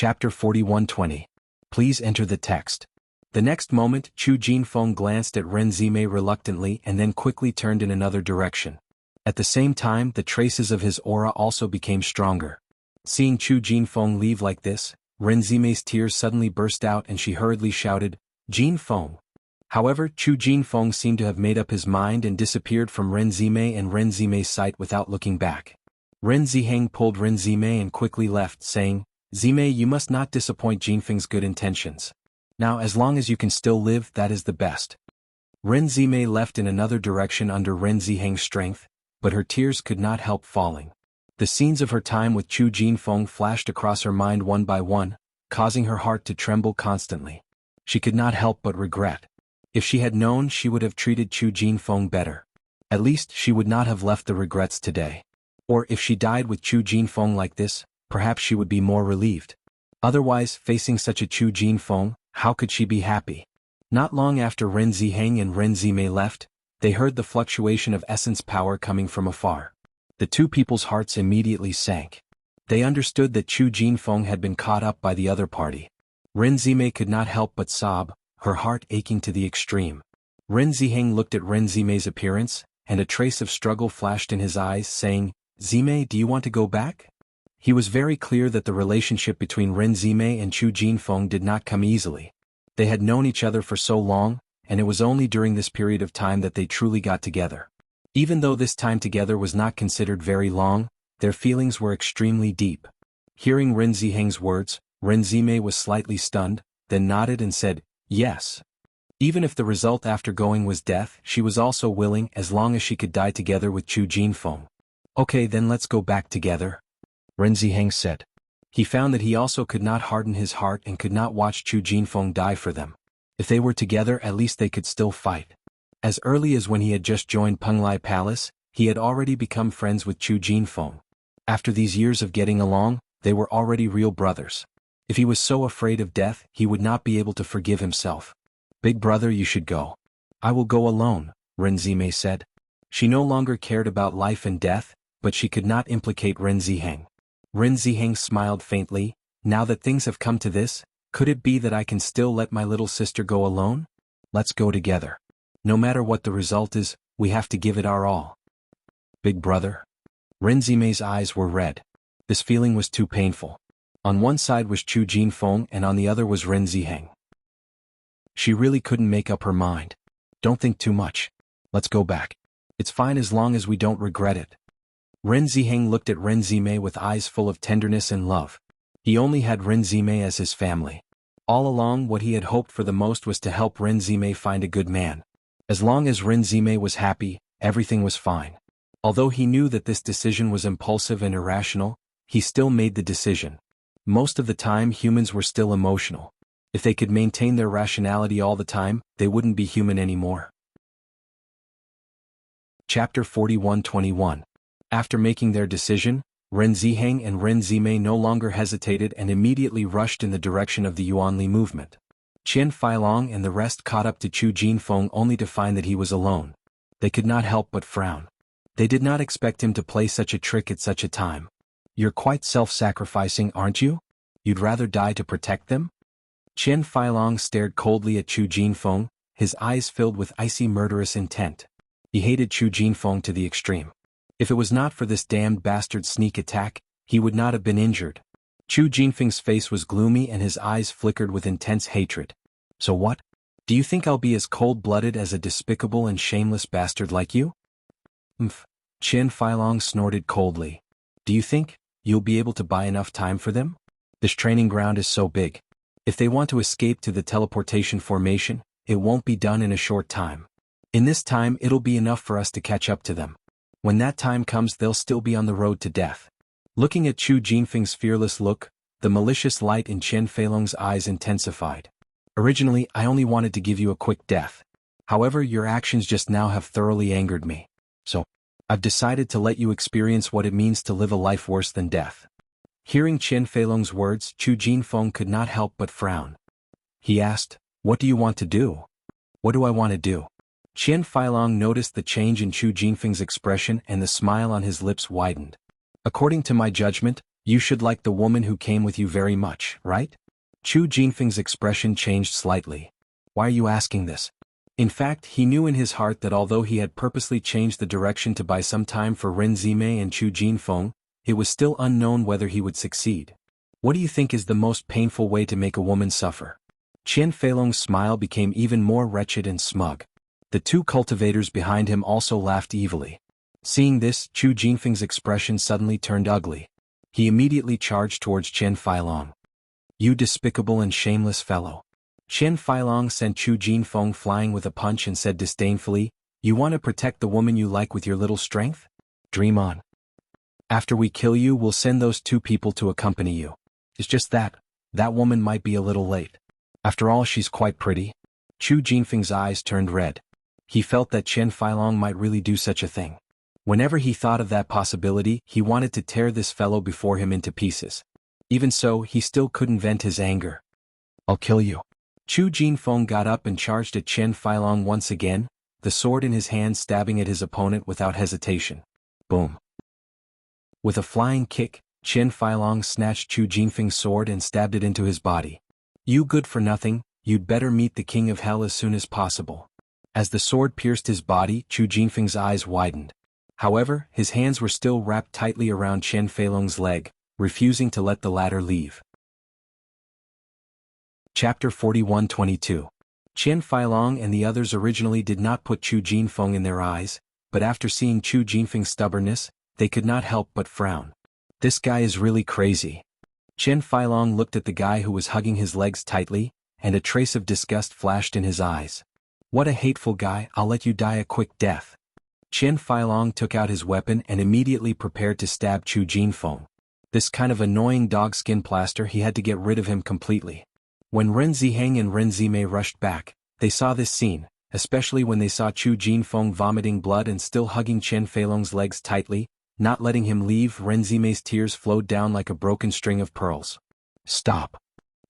Chapter 41:20. Please enter the text. The next moment, Chu Jinfeng glanced at Ren Zimei reluctantly and then quickly turned in another direction. At the same time, the traces of his aura also became stronger. Seeing Chu Jinfeng leave like this, Ren Zimei's tears suddenly burst out and she hurriedly shouted, "Jinfeng!" However, Chu Jinfeng seemed to have made up his mind and disappeared from Ren Zimei and Ren Zimei's sight without looking back. Ren Ziheng pulled Ren Zimei and quickly left, saying, "Zimei, you must not disappoint Jinfeng's good intentions. Now as long as you can still live, that is the best." Ren Zimei left in another direction under Ren Ziheng's strength, but her tears could not help falling. The scenes of her time with Chu Jinfeng flashed across her mind one by one, causing her heart to tremble constantly. She could not help but regret. If she had known, she would have treated Chu Jinfeng better. At least she would not have left the regrets today. Or if she died with Chu Jinfeng like this, perhaps she would be more relieved. Otherwise, facing such a Chu Jinfeng, how could she be happy? Not long after Ren Ziheng and Ren Zimei left, they heard the fluctuation of essence power coming from afar. The two people's hearts immediately sank. They understood that Chu Jinfeng had been caught up by the other party. Ren Zimei could not help but sob, her heart aching to the extreme. Ren Ziheng looked at Ren Zimei's appearance, and a trace of struggle flashed in his eyes, saying, "Zimei, do you want to go back?" He was very clear that the relationship between Ren Zimei and Chu Jinfeng did not come easily. They had known each other for so long, and it was only during this period of time that they truly got together. Even though this time together was not considered very long, their feelings were extremely deep. Hearing Ren Ziheng's words, Ren Zimei was slightly stunned, then nodded and said, "Yes." Even if the result after going was death, she was also willing as long as she could die together with Chu Jinfeng. "Okay, then let's go back together," Ren Ziheng said. He found that he also could not harden his heart and could not watch Chu Jinfeng die for them. If they were together, at least they could still fight. As early as when he had just joined Penglai Palace, he had already become friends with Chu Jinfeng. After these years of getting along, they were already real brothers. If he was so afraid of death, he would not be able to forgive himself. "Big brother, you should go." "I will go alone," Ren Zimei said. She no longer cared about life and death, but she could not implicate Ren Ziheng. Ren Ziheng smiled faintly. "Now that things have come to this, could it be that I can still let my little sister go alone? Let's go together. No matter what the result is, we have to give it our all." "Big brother?" Ren Zimei's eyes were red. This feeling was too painful. On one side was Chu Jinfeng and on the other was Ren Ziheng. She really couldn't make up her mind. "Don't think too much. Let's go back. It's fine as long as we don't regret it." Ren Ziheng looked at Ren Zimei with eyes full of tenderness and love. He only had Ren Zimei as his family. All along, what he had hoped for the most was to help Ren Zimei find a good man. As long as Ren Zimei was happy, everything was fine. Although he knew that this decision was impulsive and irrational, he still made the decision. Most of the time, humans were still emotional. If they could maintain their rationality all the time, they wouldn't be human anymore. Chapter 41:21. After making their decision, Ren Ziheng and Ren Zimei no longer hesitated and immediately rushed in the direction of the Yuanli movement. Qian Feilong and the rest caught up to Chu Jinfeng only to find that he was alone. They could not help but frown. They did not expect him to play such a trick at such a time. "You're quite self-sacrificing, aren't you? You'd rather die to protect them?" Qian Feilong stared coldly at Chu Jinfeng, his eyes filled with icy murderous intent. He hated Chu Jinfeng to the extreme. If it was not for this damned bastard sneak attack, he would not have been injured. Chu Jinfeng's face was gloomy and his eyes flickered with intense hatred. "So what? Do you think I'll be as cold-blooded as a despicable and shameless bastard like you?" "Mph," Qian Feilong snorted coldly. "Do you think you'll be able to buy enough time for them? This training ground is so big. If they want to escape to the teleportation formation, it won't be done in a short time. In this time, it'll be enough for us to catch up to them. When that time comes, they'll still be on the road to death." Looking at Chu Jinfeng's fearless look, the malicious light in Qian Feilong's eyes intensified. "Originally, I only wanted to give you a quick death. However, your actions just now have thoroughly angered me. So, I've decided to let you experience what it means to live a life worse than death." Hearing Qian Feilong's words, Chu Jinfeng could not help but frown. He asked, "What do you want to do?" "What do I want to do?" Qian Feilong noticed the change in Chu Jinfeng's expression and the smile on his lips widened. "According to my judgment, You should like the woman who came with you very much, right? Chu Jinfeng's expression changed slightly. Why are you asking this? In fact, he knew in his heart that although he had purposely changed the direction to buy some time for Ren Zimei and Chu Jinfeng, it was still unknown whether he would succeed. What do you think is the most painful way to make a woman suffer? Qian Feilong's smile became even more wretched and smug. The two cultivators behind him also laughed evilly. Seeing this, Chu Jinfeng's expression suddenly turned ugly. He immediately charged towards Qian Feilong. You despicable and shameless fellow. Qian Feilong sent Chu Jinfeng flying with a punch and said disdainfully, You want to protect the woman you like with your little strength? Dream on. After we kill you, we'll send those two people to accompany you. It's just that woman might be a little late. After all, she's quite pretty. Chu Jinfeng's eyes turned red. He felt that Qian Feilong might really do such a thing. Whenever he thought of that possibility, he wanted to tear this fellow before him into pieces. Even so, he still couldn't vent his anger. I'll kill you. Chu Jinfeng got up and charged at Qian Feilong once again, the sword in his hand stabbing at his opponent without hesitation. Boom. With a flying kick, Qian Feilong snatched Chu Jinfeng's sword and stabbed it into his body. You good for nothing, you'd better meet the king of hell as soon as possible. As the sword pierced his body, Chu Jinfeng's eyes widened. However, his hands were still wrapped tightly around Qian Feilong's leg, refusing to let the latter leave. Chapter 41-22. Qian Feilong and the others originally did not put Chu Jinfeng in their eyes, but after seeing Chu Jinfeng's stubbornness, they could not help but frown. This guy is really crazy. Qian Feilong looked at the guy who was hugging his legs tightly, and a trace of disgust flashed in his eyes. What a hateful guy, I'll let you die a quick death. Qian Feilong took out his weapon and immediately prepared to stab Chu Jinfeng. This kind of annoying dog skin plaster, he had to get rid of him completely. When Ren Ziheng and Ren Zimei rushed back, they saw this scene, especially when they saw Chu Jinfeng vomiting blood and still hugging Qian Feilong's legs tightly, not letting him leave. Ren Zimei's tears flowed down like a broken string of pearls. Stop!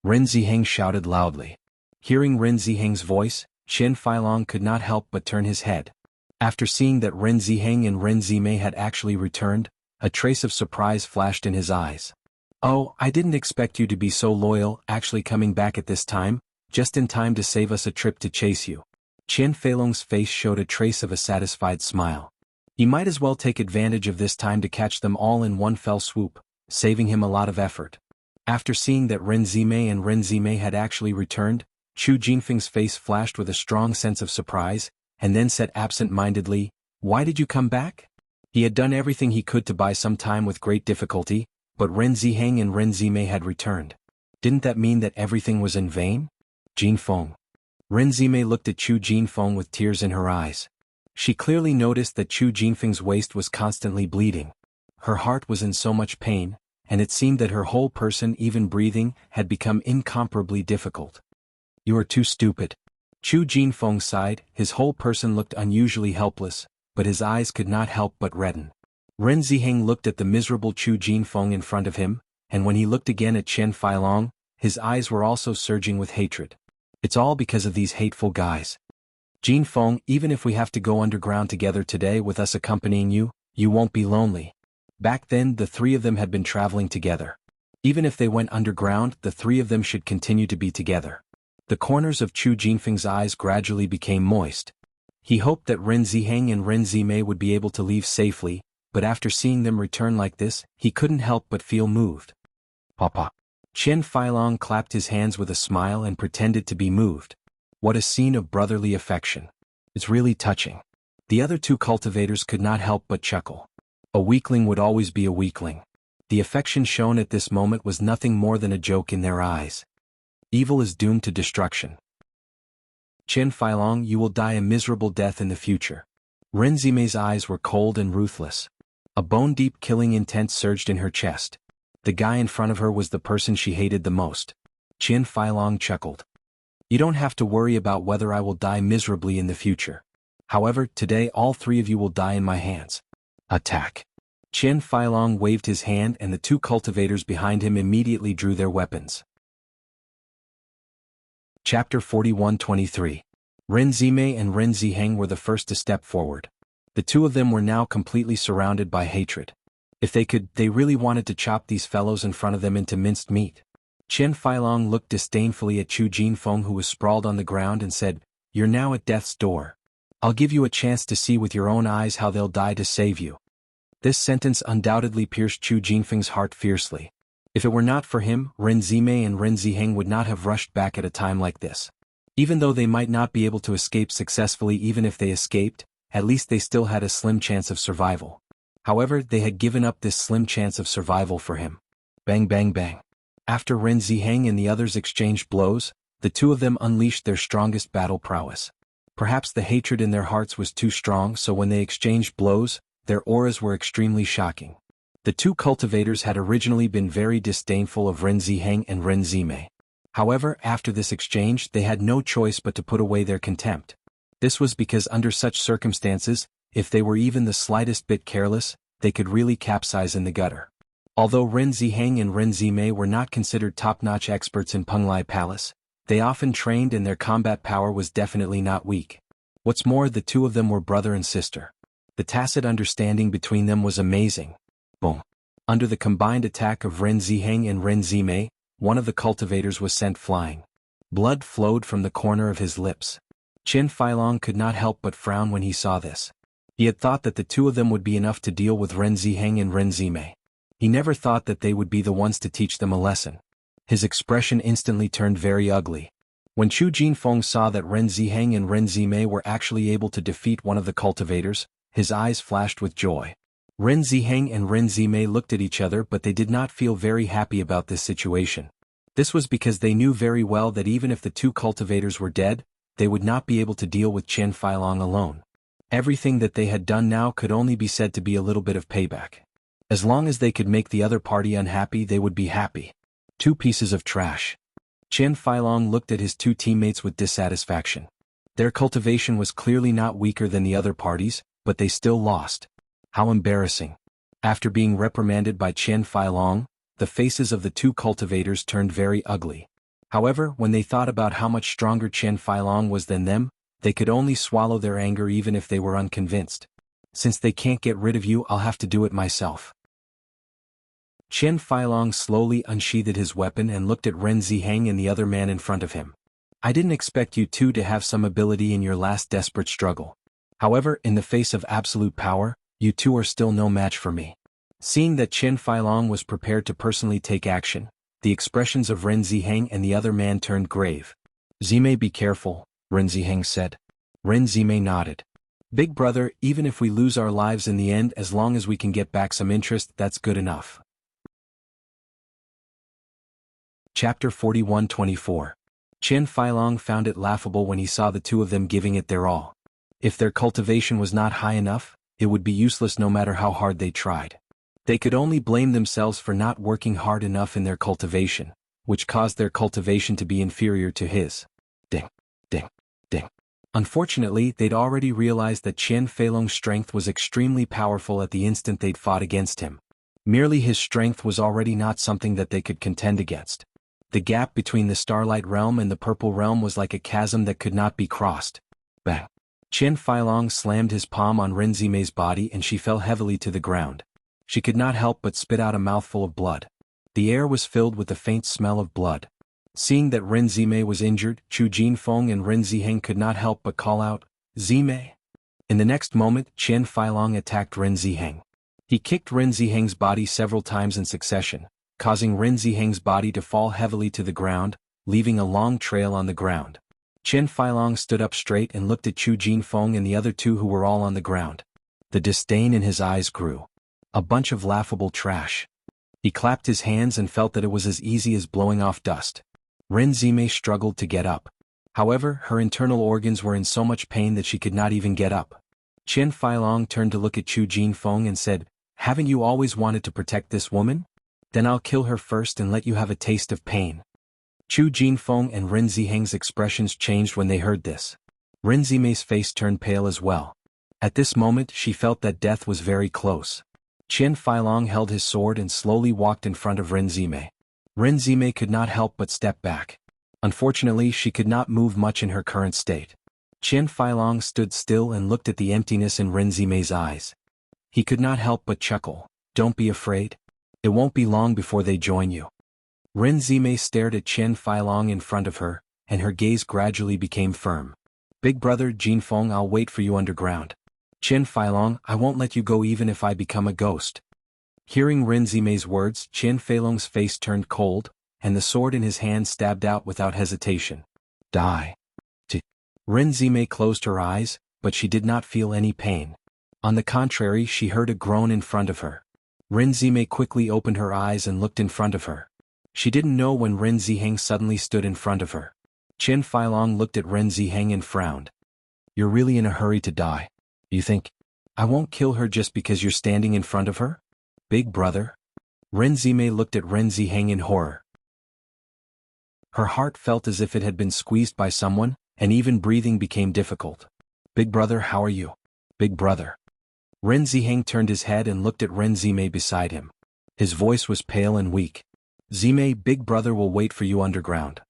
Ren Ziheng shouted loudly. Hearing Ren Ziheng's voice, Qian Feilong could not help but turn his head. After seeing that Ren Ziheng and Ren Zimei had actually returned, a trace of surprise flashed in his eyes. Oh, I didn't expect you to be so loyal, actually coming back at this time, just in time to save us a trip to chase you. Qian Feilong's face showed a trace of a satisfied smile. He might as well take advantage of this time to catch them all in one fell swoop, saving him a lot of effort. After seeing that Ren Zimei and Ren Zimei had actually returned, Chu Jinfeng's face flashed with a strong sense of surprise, and then said absent-mindedly, Why did you come back? He had done everything he could to buy some time with great difficulty, but Ren Ziheng and Ren Zimei had returned. Didn't that mean that everything was in vain? Jinfeng. Ren Zimei looked at Chu Jinfeng with tears in her eyes. She clearly noticed that Chu Jinfeng's waist was constantly bleeding. Her heart was in so much pain, and it seemed that her whole person, even breathing, had become incomparably difficult. You are too stupid. Chu Jinfeng sighed, his whole person looked unusually helpless, but his eyes could not help but redden. Ren Ziheng looked at the miserable Chu Jinfeng in front of him, and when he looked again at Qian Feilong, his eyes were also surging with hatred. It's all because of these hateful guys. Jinfeng, even if we have to go underground together today with us accompanying you, you won't be lonely. Back then, the three of them had been traveling together. Even if they went underground, the three of them should continue to be together. The corners of Chu Jinfeng's eyes gradually became moist. He hoped that Ren Ziheng and Ren Zimei would be able to leave safely, but after seeing them return like this, he couldn't help but feel moved. Papa. Qian Feilong clapped his hands with a smile and pretended to be moved. What a scene of brotherly affection. It's really touching. The other two cultivators could not help but chuckle. A weakling would always be a weakling. The affection shown at this moment was nothing more than a joke in their eyes. Evil is doomed to destruction. Qian Feilong, you will die a miserable death in the future. Ren Zimei's eyes were cold and ruthless. A bone-deep killing intent surged in her chest. The guy in front of her was the person she hated the most. Qian Feilong chuckled. You don't have to worry about whether I will die miserably in the future. However, today all three of you will die in my hands. Attack. Qian Feilong waved his hand and the two cultivators behind him immediately drew their weapons. Chapter 41-23. Ren Zimei and Ren Ziheng were the first to step forward. The two of them were now completely surrounded by hatred. If they could, they really wanted to chop these fellows in front of them into minced meat. Qian Feilong looked disdainfully at Chu Jinfeng, who was sprawled on the ground, and said, "You're now at death's door. I'll give you a chance to see with your own eyes how they'll die to save you." This sentence undoubtedly pierced Chu Jinfeng's heart fiercely. If it were not for him, Ren Zimei and Ren Ziheng would not have rushed back at a time like this. Even though they might not be able to escape successfully, even if they escaped, at least they still had a slim chance of survival. However, they had given up this slim chance of survival for him. Bang bang bang. After Ren Ziheng and the others exchanged blows, the two of them unleashed their strongest battle prowess. Perhaps the hatred in their hearts was too strong, so when they exchanged blows, their auras were extremely shocking. The two cultivators had originally been very disdainful of Ren Ziheng and Ren Zimei. However, after this exchange, they had no choice but to put away their contempt. This was because under such circumstances, if they were even the slightest bit careless, they could really capsize in the gutter. Although Ren Ziheng and Ren Zimei were not considered top-notch experts in Penglai Palace, they often trained and their combat power was definitely not weak. What's more, the two of them were brother and sister. The tacit understanding between them was amazing. Boom. Under the combined attack of Ren Ziheng and Ren Zimei, one of the cultivators was sent flying. Blood flowed from the corner of his lips. Qian Feilong could not help but frown when he saw this. He had thought that the two of them would be enough to deal with Ren Ziheng and Ren Zimei. He never thought that they would be the ones to teach them a lesson. His expression instantly turned very ugly. When Chu Jinfeng saw that Ren Ziheng and Ren Zimei were actually able to defeat one of the cultivators, his eyes flashed with joy. Ren Ziheng and Ren Zimei looked at each other, but they did not feel very happy about this situation. This was because they knew very well that even if the two cultivators were dead, they would not be able to deal with Qian Feilong alone. Everything that they had done now could only be said to be a little bit of payback. As long as they could make the other party unhappy, they would be happy. Two pieces of trash. Qian Feilong looked at his two teammates with dissatisfaction. Their cultivation was clearly not weaker than the other parties, but they still lost. How embarrassing. After being reprimanded by Qian Feilong, the faces of the two cultivators turned very ugly. However, when they thought about how much stronger Qian Feilong was than them, they could only swallow their anger even if they were unconvinced. Since they can't get rid of you, I'll have to do it myself. Qian Feilong slowly unsheathed his weapon and looked at Ren Ziheng and the other man in front of him. I didn't expect you two to have some ability in your last desperate struggle. However, in the face of absolute power, you two are still no match for me. Seeing that Qian Feilong was prepared to personally take action, the expressions of Ren Ziheng and the other man turned grave. Zimei, be careful, Ren Ziheng said. Ren Zimei nodded. Big brother, even if we lose our lives in the end, as long as we can get back some interest, that's good enough. Chapter 41-24. Qian Feilong found it laughable when he saw the two of them giving it their all. If their cultivation was not high enough, it would be useless no matter how hard they tried. They could only blame themselves for not working hard enough in their cultivation, which caused their cultivation to be inferior to his. Ding, ding, ding. Unfortunately, they'd already realized that Qian Feilong's strength was extremely powerful at the instant they'd fought against him. Merely his strength was already not something that they could contend against. The gap between the Starlight Realm and the Purple Realm was like a chasm that could not be crossed. Bang! Qian Feilong slammed his palm on Ren Zimei's body and she fell heavily to the ground. She could not help but spit out a mouthful of blood. The air was filled with the faint smell of blood. Seeing that Ren Zimei was injured, Chu Jinfeng and Ren Ziheng could not help but call out, "Zimei!" In the next moment, Qian Feilong attacked Ren Ziheng. He kicked Ren Ziheng's body several times in succession, causing Ren Ziheng's body to fall heavily to the ground, leaving a long trail on the ground. Qian Feilong stood up straight and looked at Chu Jinfeng and the other two who were all on the ground. The disdain in his eyes grew. A bunch of laughable trash. He clapped his hands and felt that it was as easy as blowing off dust. Ren Zimei struggled to get up. However, her internal organs were in so much pain that she could not even get up. Qian Feilong turned to look at Chu Jinfeng and said, "Haven't you always wanted to protect this woman? Then I'll kill her first and let you have a taste of pain." Chu Jinfeng and Ren Ziheng's expressions changed when they heard this. Ren Zimei's face turned pale as well. At this moment, she felt that death was very close. Qian Feilong held his sword and slowly walked in front of Ren Zimei. Ren Zimei could not help but step back. Unfortunately, she could not move much in her current state. Qian Feilong stood still and looked at the emptiness in Ren Zimei's eyes. He could not help but chuckle. Don't be afraid. It won't be long before they join you. Ren Zimei stared at Chen Feilong in front of her, and her gaze gradually became firm. Big brother Jinfeng, I'll wait for you underground. Chen Feilong, I won't let you go even if I become a ghost. Hearing Ren Zimei's words, Chen Feilong's face turned cold, and the sword in his hand stabbed out without hesitation. Die. Ren Zimei closed her eyes, but she did not feel any pain. On the contrary, she heard a groan in front of her. Ren Zimei quickly opened her eyes and looked in front of her. She didn't know when Ren Ziheng suddenly stood in front of her. Chen Feilong looked at Ren Ziheng and frowned. You're really in a hurry to die. You think I won't kill her just because you're standing in front of her? Big brother? Ren Zimei looked at Ren Ziheng in horror. Her heart felt as if it had been squeezed by someone, and even breathing became difficult. Big brother, how are you? Big brother. Ren Ziheng turned his head and looked at Ren Zimei beside him. His voice was pale and weak. Zimei, big brother will wait for you underground.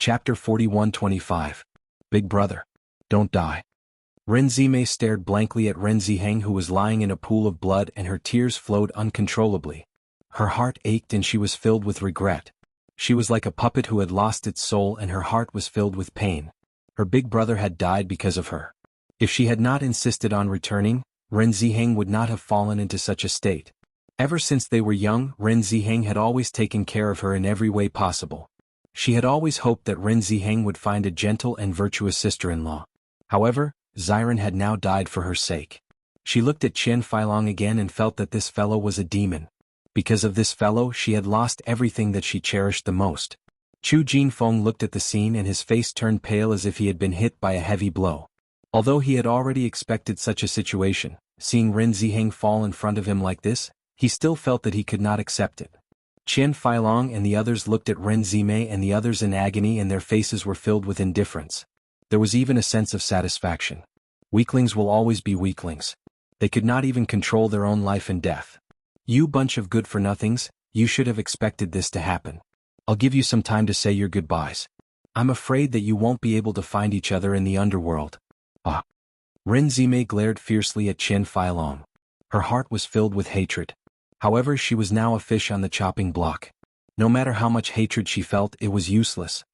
Chapter 41-25. Big brother. Don't die. Ren Zimei stared blankly at Ren Ziheng, who was lying in a pool of blood, and her tears flowed uncontrollably. Her heart ached and she was filled with regret. She was like a puppet who had lost its soul, and her heart was filled with pain. Her big brother had died because of her. If she had not insisted on returning, Ren Ziheng would not have fallen into such a state. Ever since they were young, Ren Ziheng had always taken care of her in every way possible. She had always hoped that Ren Ziheng would find a gentle and virtuous sister-in-law. However, Xiren had now died for her sake. She looked at Chen Feilong again and felt that this fellow was a demon. Because of this fellow, she had lost everything that she cherished the most. Chu Jinfeng looked at the scene and his face turned pale as if he had been hit by a heavy blow. Although he had already expected such a situation, seeing Ren Ziheng fall in front of him like this, he still felt that he could not accept it. Chen Feilong and the others looked at Ren Zimei and the others in agony, and their faces were filled with indifference. There was even a sense of satisfaction. Weaklings will always be weaklings. They could not even control their own life and death. You bunch of good-for-nothings, you should have expected this to happen. I'll give you some time to say your goodbyes. I'm afraid that you won't be able to find each other in the underworld. Ah. Ren Zimei glared fiercely at Chen Feilong. Her heart was filled with hatred. However, she was now a fish on the chopping block. No matter how much hatred she felt, it was useless.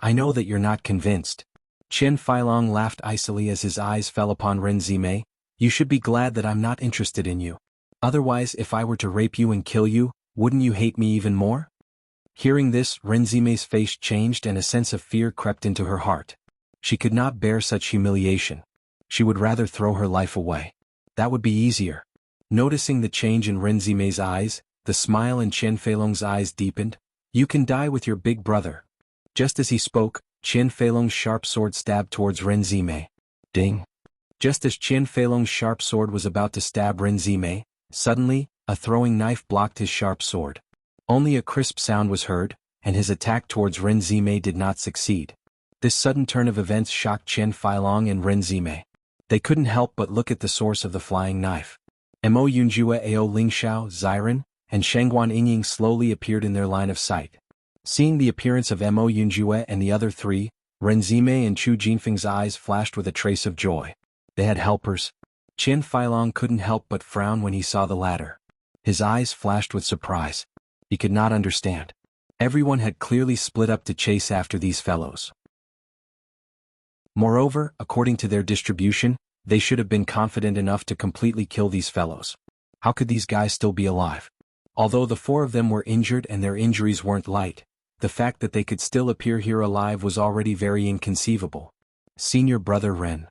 I know that you're not convinced. Chen Feilong laughed icily as his eyes fell upon Ren Zimei. You should be glad that I'm not interested in you. Otherwise, if I were to rape you and kill you, wouldn't you hate me even more? Hearing this, Ren Zimei's face changed and a sense of fear crept into her heart. She could not bear such humiliation. She would rather throw her life away. That would be easier. Noticing the change in Ren Zimei's eyes, the smile in Chen Feilong's eyes deepened. You can die with your big brother. Just as he spoke, Chen Feilong's sharp sword stabbed towards Ren Zimei. Ding! Just as Chen Feilong's sharp sword was about to stab Ren Zimei, suddenly, a throwing knife blocked his sharp sword. Only a crisp sound was heard, and his attack towards Ren Zimei did not succeed. This sudden turn of events shocked Chen Feilong and Ren Zimei. They couldn't help but look at the source of the flying knife. Mo Yunjue Ao Lingxiao, Xiren, and Shangguan Yingying slowly appeared in their line of sight. Seeing the appearance of Mo Yunjue and the other three, Ren Zimei and Chu Jinfeng's eyes flashed with a trace of joy. They had helpers. Chen Feilong couldn't help but frown when he saw the latter. His eyes flashed with surprise. He could not understand. Everyone had clearly split up to chase after these fellows. Moreover, according to their distribution, they should have been confident enough to completely kill these fellows. How could these guys still be alive? Although the four of them were injured and their injuries weren't light, the fact that they could still appear here alive was already very inconceivable. Senior Brother Ren.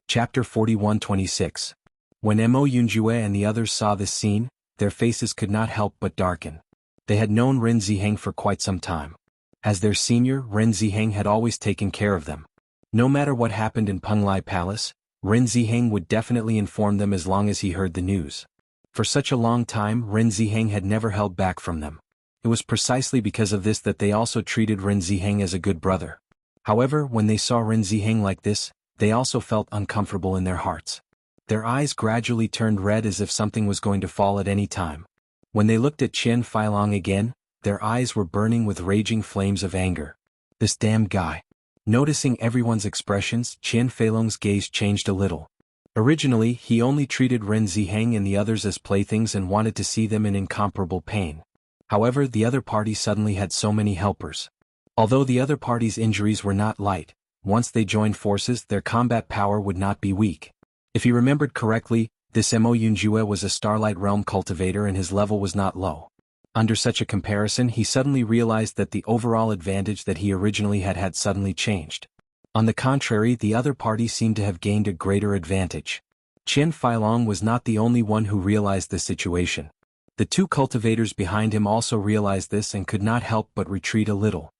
Chapter 41-26. When Mo Yunjue and the others saw this scene, their faces could not help but darken. They had known Ren Ziheng for quite some time. As their senior, Ren Ziheng had always taken care of them. No matter what happened in Penglai Palace, Ren Ziheng would definitely inform them as long as he heard the news. For such a long time, Ren Ziheng had never held back from them. It was precisely because of this that they also treated Ren Ziheng as a good brother. However, when they saw Ren Ziheng like this, they also felt uncomfortable in their hearts. Their eyes gradually turned red as if something was going to fall at any time. When they looked at Chen Feilong again, their eyes were burning with raging flames of anger. This damned guy. Noticing everyone's expressions, Qian Feilong's gaze changed a little. Originally, he only treated Ren Ziheng and the others as playthings and wanted to see them in incomparable pain. However, the other party suddenly had so many helpers. Although the other party's injuries were not light, once they joined forces, their combat power would not be weak. If he remembered correctly, this Mo Yunjue was a Starlight Realm cultivator and his level was not low. Under such a comparison, he suddenly realized that the overall advantage that he originally had suddenly changed. On the contrary, the other party seemed to have gained a greater advantage. Qian Feilong was not the only one who realized the situation. The two cultivators behind him also realized this and could not help but retreat a little.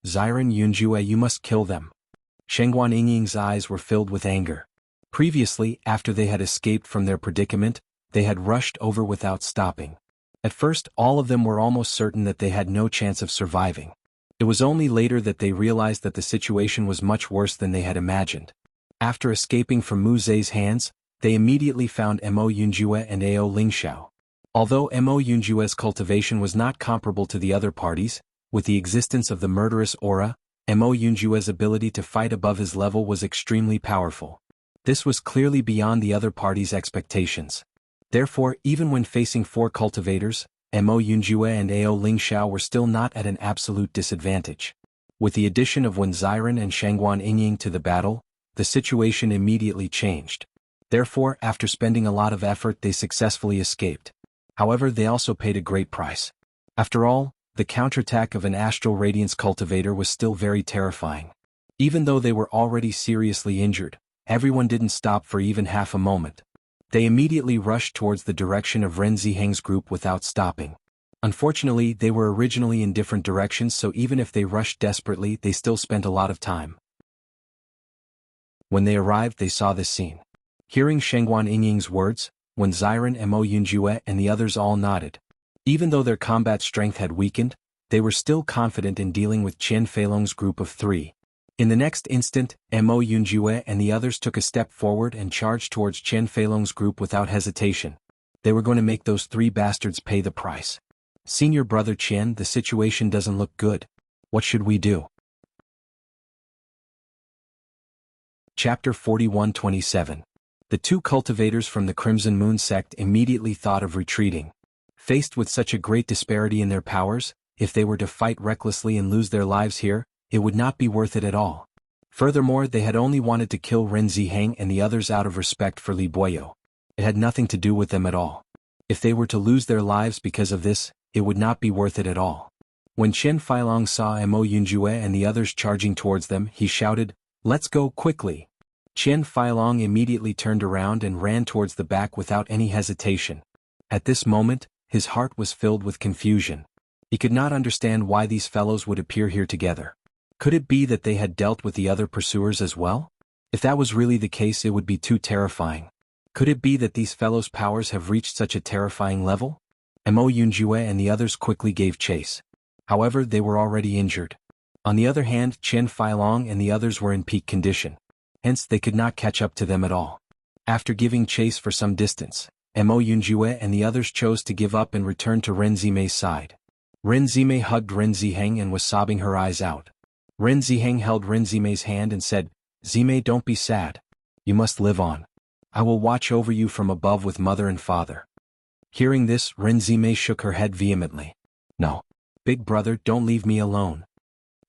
Ziren Yunjue, you must kill them. Shengguan Yingying's eyes were filled with anger. Previously, after they had escaped from their predicament, they had rushed over without stopping. At first, all of them were almost certain that they had no chance of surviving. It was only later that they realized that the situation was much worse than they had imagined. After escaping from Mu Zei's hands, they immediately found Mo Yunjue and Ao Lingxiao. Although Mo Yunjue's cultivation was not comparable to the other parties, with the existence of the murderous aura, Mo Yunjue's ability to fight above his level was extremely powerful. This was clearly beyond the other party's expectations. Therefore, even when facing four cultivators, Mo Yunjue and Ao Lingxiao were still not at an absolute disadvantage. With the addition of Wen Ziren and Shangguan Yingying to the battle, the situation immediately changed. Therefore, after spending a lot of effort, they successfully escaped. However, they also paid a great price. After all, the counterattack of an Astral Radiance cultivator was still very terrifying. Even though they were already seriously injured, everyone didn't stop for even half a moment. They immediately rushed towards the direction of Ren Ziheng's group without stopping. Unfortunately, they were originally in different directions, so even if they rushed desperately, they still spent a lot of time. When they arrived, they saw this scene. Hearing Shengguan Yingying's words, Wen Ziren, Mo Yunjue and the others all nodded. Even though their combat strength had weakened, they were still confident in dealing with Qian Feilong's group of three. In the next instant, Mo Yunjue and the others took a step forward and charged towards Qian Feilong's group without hesitation. They were going to make those three bastards pay the price. Senior brother Qian, the situation doesn't look good. What should we do? Chapter 41-27. The two cultivators from the Crimson Moon sect immediately thought of retreating. Faced with such a great disparity in their powers, if they were to fight recklessly and lose their lives here, it would not be worth it at all. Furthermore, they had only wanted to kill Ren Ziheng and the others out of respect for Li Buoyo. It had nothing to do with them at all. If they were to lose their lives because of this, it would not be worth it at all. When Qian Feilong saw Mo Yunjue and the others charging towards them, he shouted, "Let's go quickly!" Qian Feilong immediately turned around and ran towards the back without any hesitation. At this moment, his heart was filled with confusion. He could not understand why these fellows would appear here together. Could it be that they had dealt with the other pursuers as well? If that was really the case, it would be too terrifying. Could it be that these fellows' powers have reached such a terrifying level? Mo Yunjue and the others quickly gave chase. However, they were already injured. On the other hand, Qian Feilong and the others were in peak condition. Hence, they could not catch up to them at all. After giving chase for some distance, Mo Yunjue and the others chose to give up and return to Ren Zimei's side. Ren Zimei hugged Ren Ziheng and was sobbing her eyes out. Ren Ziheng held Ren Zimei's hand and said, "Zimei, don't be sad. You must live on. I will watch over you from above with mother and father." Hearing this, Ren Zimei shook her head vehemently. "No. Big brother, don't leave me alone."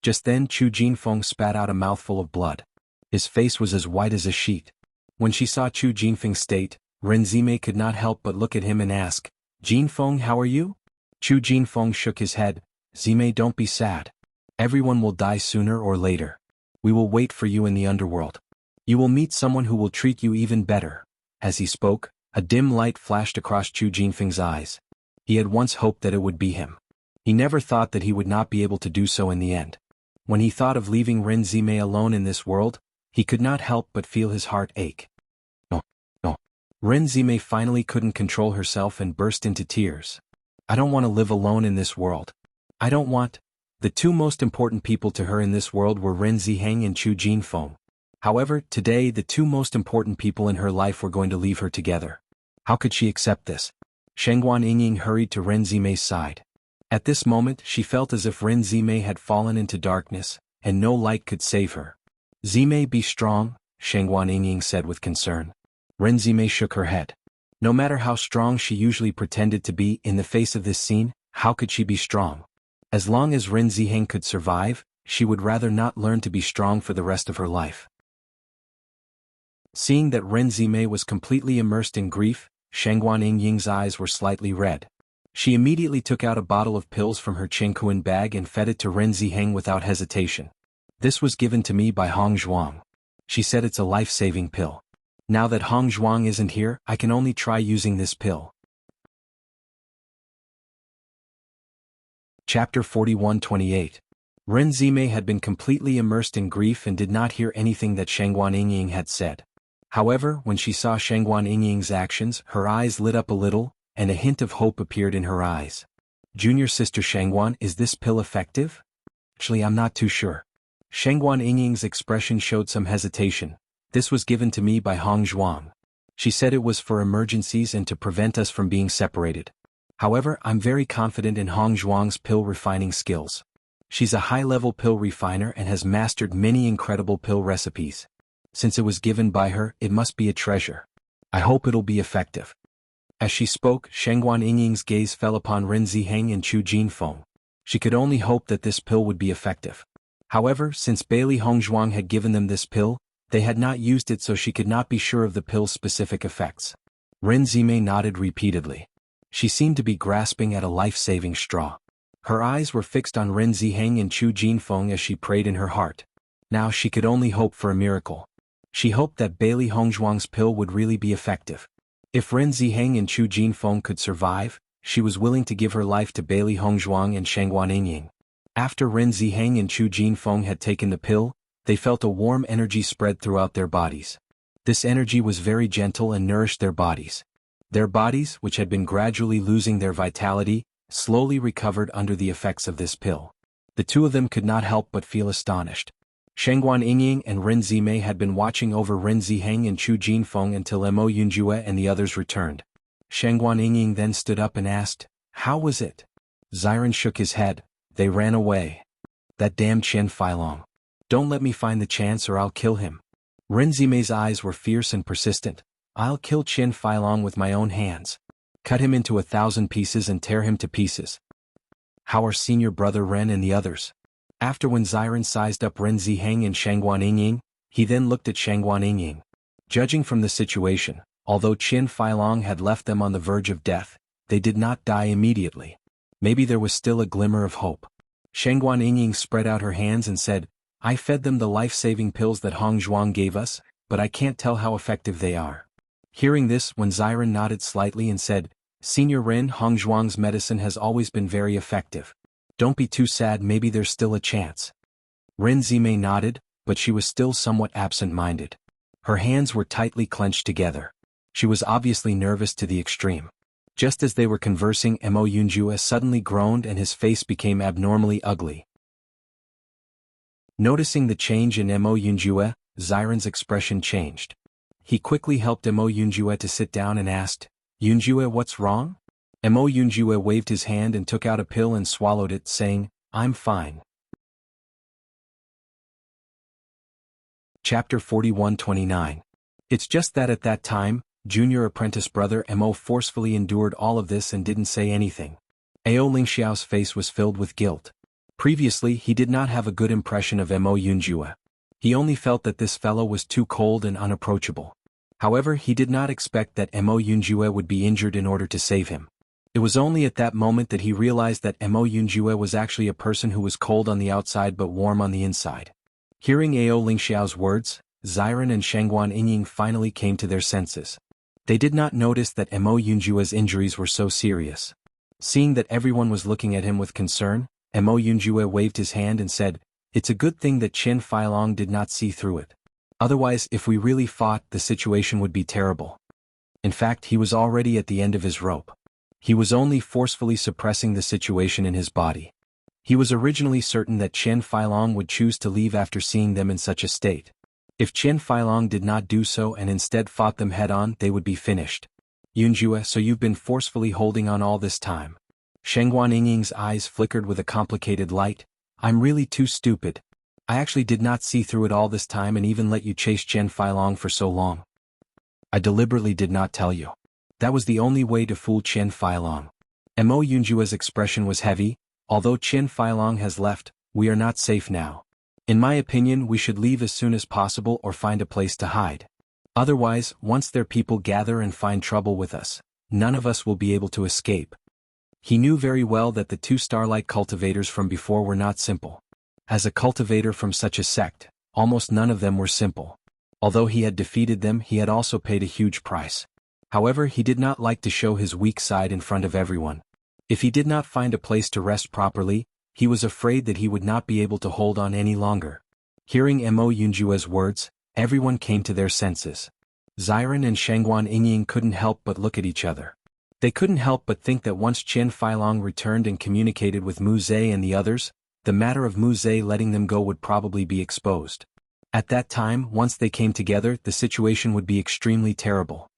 Just then Chu Jinfeng spat out a mouthful of blood. His face was as white as a sheet. When she saw Chu Jinfeng's state, Ren Zimei could not help but look at him and ask, "Jinfeng, how are you?" Chu Jinfeng shook his head. "Zimei, don't be sad. Everyone will die sooner or later. We will wait for you in the underworld. You will meet someone who will treat you even better." As he spoke, a dim light flashed across Chu Jinfeng's eyes. He had once hoped that it would be him. He never thought that he would not be able to do so in the end. When he thought of leaving Ren Zimei alone in this world, he could not help but feel his heart ache. No, no. Ren Zimei finally couldn't control herself and burst into tears. "I don't want to live alone in this world. I don't want..." The two most important people to her in this world were Ren Ziheng and Chu Jinfeng. However, today the two most important people in her life were going to leave her together. How could she accept this? Shengguan Yingying hurried to Ren Zimei's side. At this moment, she felt as if Ren Zimei had fallen into darkness, and no light could save her. Zimei, be strong, Shangguan Yingying said with concern. Ren Zimei shook her head. No matter how strong she usually pretended to be in the face of this scene, how could she be strong? As long as Ren Ziheng could survive, she would rather not learn to be strong for the rest of her life. Seeing that Ren Zimei was completely immersed in grief, Shangguan Yingying's eyes were slightly red. She immediately took out a bottle of pills from her Qingkuan bag and fed it to Ren Ziheng without hesitation. This was given to me by Hong Zhuang. She said it's a life-saving pill. Now that Hong Zhuang isn't here, I can only try using this pill. Chapter 41-28. Ren Zimei had been completely immersed in grief and did not hear anything that Shangguan Yingying had said. However, when she saw Shangguan Yingying's actions, her eyes lit up a little, and a hint of hope appeared in her eyes. Junior sister Shangguan, is this pill effective? Actually, I'm not too sure. Shangguan Yingying's expression showed some hesitation. This was given to me by Hong Zhuang. She said it was for emergencies and to prevent us from being separated. However, I'm very confident in Hong Zhuang's pill refining skills. She's a high-level pill refiner and has mastered many incredible pill recipes. Since it was given by her, it must be a treasure. I hope it'll be effective. As she spoke, Shangguan Yingying's gaze fell upon Ren Ziheng and Chu Jinfeng. She could only hope that this pill would be effective. However, since Bailey Hongzhuang had given them this pill, they had not used it, so she could not be sure of the pill's specific effects. Ren Zimei nodded repeatedly. She seemed to be grasping at a life-saving straw. Her eyes were fixed on Ren Ziheng and Chu Jinfeng as she prayed in her heart. Now she could only hope for a miracle. She hoped that Bailey Hongzhuang's pill would really be effective. If Ren Ziheng and Chu Jinfeng could survive, she was willing to give her life to Bailey Hongzhuang and Shangguan Yingying. After Ren Ziheng and Chu Jinfeng had taken the pill, they felt a warm energy spread throughout their bodies. This energy was very gentle and nourished their bodies. Their bodies, which had been gradually losing their vitality, slowly recovered under the effects of this pill. The two of them could not help but feel astonished. Shangguan Yingying and Ren Zimei had been watching over Ren Ziheng and Chu Jinfeng until Mo Yunjue and the others returned. Shangguan Yingying then stood up and asked, "How was it?" Ziren shook his head. "They ran away. That damn Qian Feilong. Don't let me find the chance or I'll kill him." Ren Zimei's eyes were fierce and persistent. "I'll kill Qian Feilong with my own hands. Cut him into 1,000 pieces and tear him to pieces." "How are senior brother Ren and the others?" After when Ziren sized up Ren Ziheng and Shangguan Yingying, he then looked at Shangguan Yingying. Judging from the situation, although Qian Feilong had left them on the verge of death, they did not die immediately. Maybe there was still a glimmer of hope. Shangguan Yingying spread out her hands and said, "I fed them the life-saving pills that Hong Zhuang gave us, but I can't tell how effective they are." Hearing this, when Ziren nodded slightly and said, "Senior Ren, Hong Zhuang's medicine has always been very effective. Don't be too sad, maybe there's still a chance." Ren Zimei nodded, but she was still somewhat absent-minded. Her hands were tightly clenched together. She was obviously nervous to the extreme. Just as they were conversing, Mo Yunjue suddenly groaned and his face became abnormally ugly. Noticing the change in Mo Yunjue, Ziren's expression changed. He quickly helped Mo Yunjue to sit down and asked, "Yunjue, what's wrong?" Mo Yunjue waved his hand and took out a pill and swallowed it, saying, "I'm fine." Chapter 41-29. It's just that at that time, junior apprentice brother Mo forcefully endured all of this and didn't say anything. Ao Lingxiao's face was filled with guilt. Previously, he did not have a good impression of Mo Yunjue. He only felt that this fellow was too cold and unapproachable. However, he did not expect that Mo Yunjue would be injured in order to save him. It was only at that moment that he realized that Mo Yunjue was actually a person who was cold on the outside but warm on the inside. Hearing Ao Lingxiao's words, Ziren and Shangguan Yingying finally came to their senses. They did not notice that Mo Yunjue's injuries were so serious. Seeing that everyone was looking at him with concern, Mo Yunjue waved his hand and said, "It's a good thing that Qian Feilong did not see through it. Otherwise, if we really fought, the situation would be terrible." In fact, he was already at the end of his rope. He was only forcefully suppressing the situation in his body. He was originally certain that Qian Feilong would choose to leave after seeing them in such a state. If Qian Feilong did not do so and instead fought them head-on, they would be finished. "Yunjue, so you've been forcefully holding on all this time." Shangguan Yingying's eyes flickered with a complicated light. "I'm really too stupid. I actually did not see through it all this time and even let you chase Chen Feilong for so long. I deliberately did not tell you. That was the only way to fool Chen Feilong. Mo Yunjua's expression was heavy. Although Chen Feilong has left, we are not safe now. In my opinion, we should leave as soon as possible or find a place to hide. Otherwise, once their people gather and find trouble with us, none of us will be able to escape. He knew very well that the two Starlight cultivators from before were not simple. As a cultivator from such a sect, almost none of them were simple. Although he had defeated them, he had also paid a huge price. However, he did not like to show his weak side in front of everyone. If he did not find a place to rest properly, he was afraid that he would not be able to hold on any longer. Hearing Mo Yunjua's words, everyone came to their senses. Ziren and Shangguan Yingying couldn't help but look at each other. They couldn't help but think that once Chen Feilong returned and communicated with Mu Zhe and the others, the matter of Mu Zhe letting them go would probably be exposed. At that time, once they came together, the situation would be extremely terrible.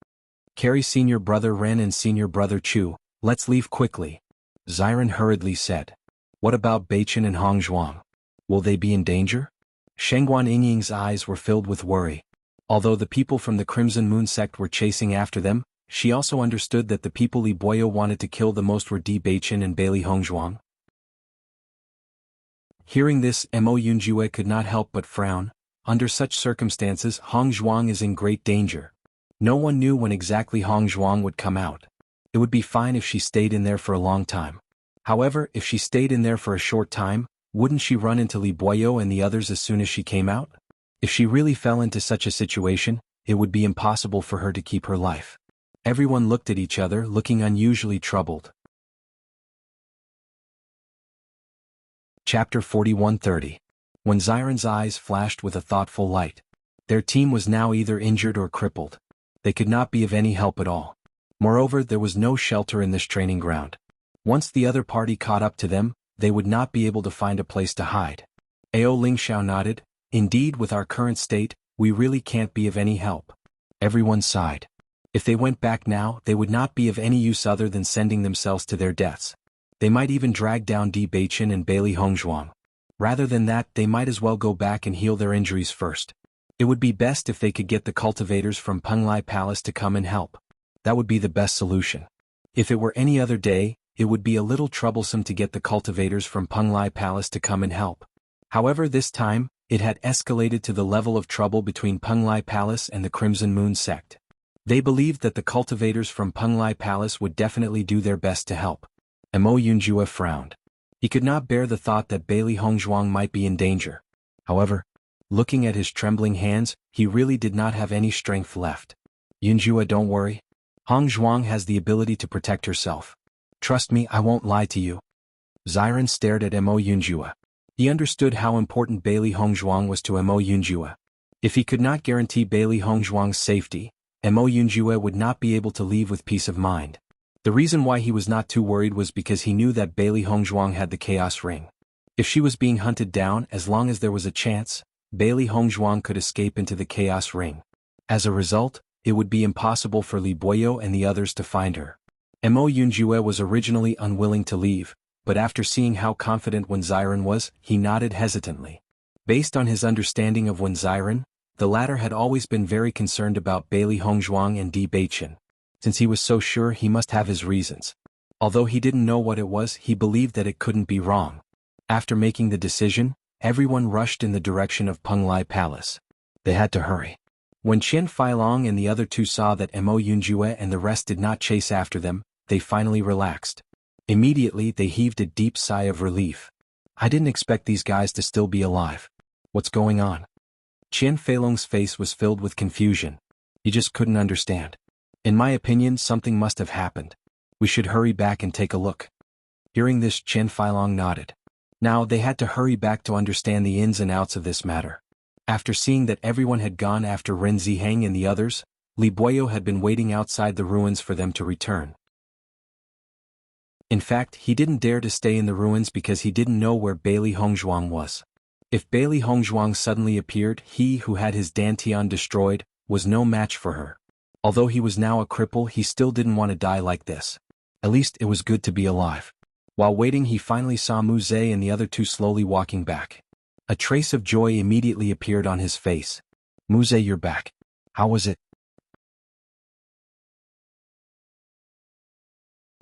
Carry senior brother Ren and senior brother Chu, let's leave quickly. Ziren hurriedly said. What about Beichen and Hong Zhuang? Will they be in danger? Shangguan Yingying's eyes were filled with worry. Although the people from the Crimson Moon sect were chasing after them, she also understood that the people Li Boyo wanted to kill the most were Di Beichen and Bailey Hongzhuang. Hearing this, Mo Yunjue could not help but frown. Under such circumstances, Hong Zhuang is in great danger. No one knew when exactly Hong Zhuang would come out. It would be fine if she stayed in there for a long time. However, if she stayed in there for a short time, wouldn't she run into Li Boyo and the others as soon as she came out? If she really fell into such a situation, it would be impossible for her to keep her life. Everyone looked at each other, looking unusually troubled. Chapter 41:30. When Ziren's eyes flashed with a thoughtful light. Their team was now either injured or crippled. They could not be of any help at all. Moreover, there was no shelter in this training ground. Once the other party caught up to them, they would not be able to find a place to hide. Ao Lingxiao nodded. Indeed, with our current state, we really can't be of any help. Everyone sighed. If they went back now, they would not be of any use other than sending themselves to their deaths. They might even drag down Di Beichen and Bailey Hongzhuang. Rather than that, they might as well go back and heal their injuries first. It would be best if they could get the cultivators from Penglai Palace to come and help. That would be the best solution. If it were any other day, it would be a little troublesome to get the cultivators from Penglai Palace to come and help. However, this time, it had escalated to the level of trouble between Penglai Palace and the Crimson Moon sect. They believed that the cultivators from Penglai Palace would definitely do their best to help. Mo Yunjue frowned. He could not bear the thought that Bailey Hongzhuang might be in danger. However, looking at his trembling hands, he really did not have any strength left. Yunjue, don't worry. Hongzhuang has the ability to protect herself. Trust me, I won't lie to you. Ziren stared at Mo Yunjue. He understood how important Bailey Hongzhuang was to Mo Yunjue. If he could not guarantee Bailey Hongzhuang's safety, Mo Yunjue would not be able to leave with peace of mind. The reason why he was not too worried was because he knew that Bailey Hongzhuang had the Chaos Ring. If she was being hunted down, as long as there was a chance, Bailey Hongzhuang could escape into the Chaos Ring. As a result, it would be impossible for Li Boyo and the others to find her. Mo Yunjue was originally unwilling to leave, but after seeing how confident Wen Ziren was, he nodded hesitantly. Based on his understanding of Wen Ziren, the latter had always been very concerned about Bailey Hongzhuang and Di Beichen. Since he was so sure, he must have his reasons. Although he didn't know what it was, he believed that it couldn't be wrong. After making the decision, everyone rushed in the direction of Penglai Palace. They had to hurry. When Chen Feilong and the other two saw that Mo Yunjue and the rest did not chase after them, they finally relaxed. Immediately, they heaved a deep sigh of relief. I didn't expect these guys to still be alive. What's going on? Chen Feilong's face was filled with confusion. He just couldn't understand. In my opinion, something must have happened. We should hurry back and take a look. Hearing this, Chen Feilong nodded. Now, they had to hurry back to understand the ins and outs of this matter. After seeing that everyone had gone after Ren Ziheng and the others, Li Boyo had been waiting outside the ruins for them to return. In fact, he didn't dare to stay in the ruins because he didn't know where Bailey Hongzhuang was. If Bailey Hongzhuang suddenly appeared, he who had his Dantian destroyed, was no match for her. Although he was now a cripple, he still didn't want to die like this. At least it was good to be alive. While waiting, he finally saw Mu Zhe and the other two slowly walking back. A trace of joy immediately appeared on his face. Muze, you're back. How was it?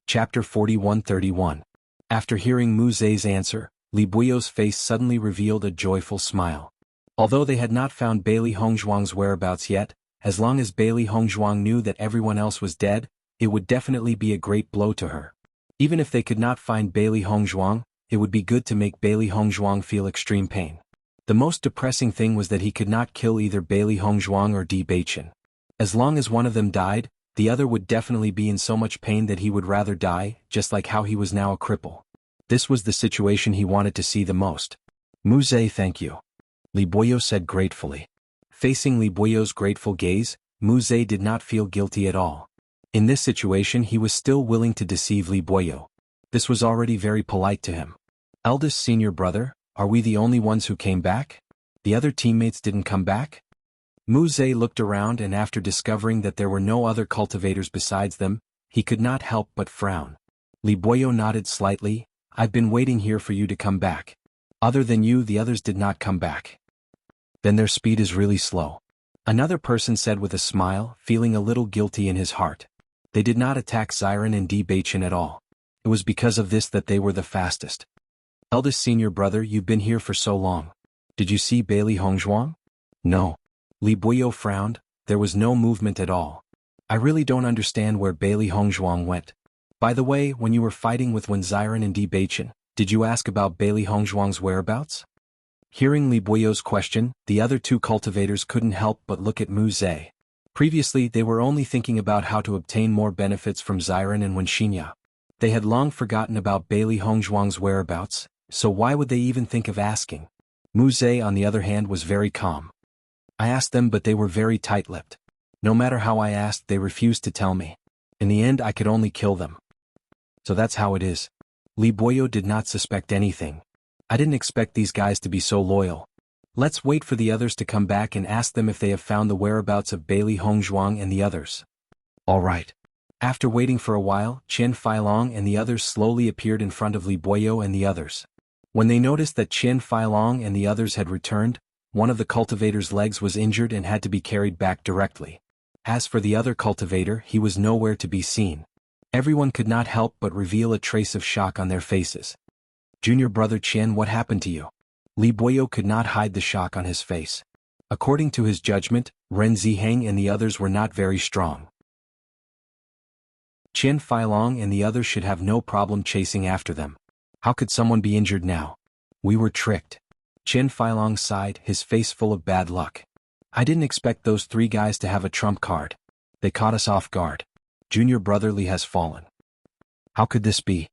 Chapter 41-31. After hearing Muze's answer, Li Buyo's face suddenly revealed a joyful smile. Although they had not found Bailey Hongzhuang's whereabouts yet, as long as Bailey Hongzhuang knew that everyone else was dead, it would definitely be a great blow to her. Even if they could not find Bailey Hongzhuang, it would be good to make Bailey Hongzhuang feel extreme pain. The most depressing thing was that he could not kill either Bailey Hongzhuang or Di Baichen. As long as one of them died, the other would definitely be in so much pain that he would rather die, just like how he was now a cripple. This was the situation he wanted to see the most. Muze, thank you. Li Buyo said gratefully. Facing Li Buyo's grateful gaze, Muze did not feel guilty at all. In this situation he was still willing to deceive Li Buyo. This was already very polite to him. Eldest senior brother, are we the only ones who came back? The other teammates didn't come back? Muze looked around, and after discovering that there were no other cultivators besides them, he could not help but frown. Li Buyo nodded slightly. I've been waiting here for you to come back. Other than you, the others did not come back. Then their speed is really slow. Another person said with a smile, feeling a little guilty in his heart. They did not attack Xiren and Di Baichen at all. It was because of this that they were the fastest. Eldest senior brother, you've been here for so long. Did you see Bailey Hongzhuang? No. Li Buyo frowned. There was no movement at all. I really don't understand where Bailey Hongzhuang went. By the way, when you were fighting with Xiren and Di Baichen, did you ask about Bailey Hongzhuang's whereabouts? Hearing Li Buyo's question, the other two cultivators couldn't help but look at Muze. Previously they were only thinking about how to obtain more benefits from Xiren and Wenxinya. They had long forgotten about Bailey Hongzhuang's whereabouts, so why would they even think of asking? Muze, on the other hand, was very calm. I asked them, but they were very tight-lipped. No matter how I asked, they refused to tell me. In the end I could only kill them. So that's how it is. Li Buyo did not suspect anything. I didn't expect these guys to be so loyal. Let's wait for the others to come back and ask them if they have found the whereabouts of Bailey Hongzhuang and the others. All right. After waiting for a while, Qian Feilong and the others slowly appeared in front of Li Buyo and the others. When they noticed that Qian Feilong and the others had returned, one of the cultivator's legs was injured and had to be carried back directly. As for the other cultivator, he was nowhere to be seen. Everyone could not help but reveal a trace of shock on their faces. Junior brother Qian, what happened to you? Li Buyo could not hide the shock on his face. According to his judgment, Ren Ziheng and the others were not very strong. Qian Feilong and the others should have no problem chasing after them. How could someone be injured now? We were tricked. Qian Feilong sighed, his face full of bad luck. I didn't expect those three guys to have a trump card. They caught us off guard. Junior brother Li has fallen. How could this be?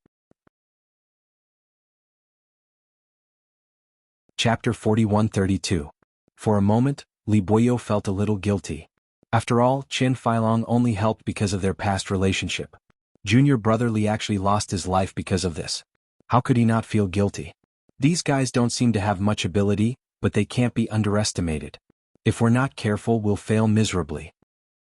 Chapter 41-32. For a moment, Li Buyo felt a little guilty. After all, Qian Feilong only helped because of their past relationship. Junior brother Li actually lost his life because of this. How could he not feel guilty? These guys don't seem to have much ability, but they can't be underestimated. If we're not careful, we'll fail miserably.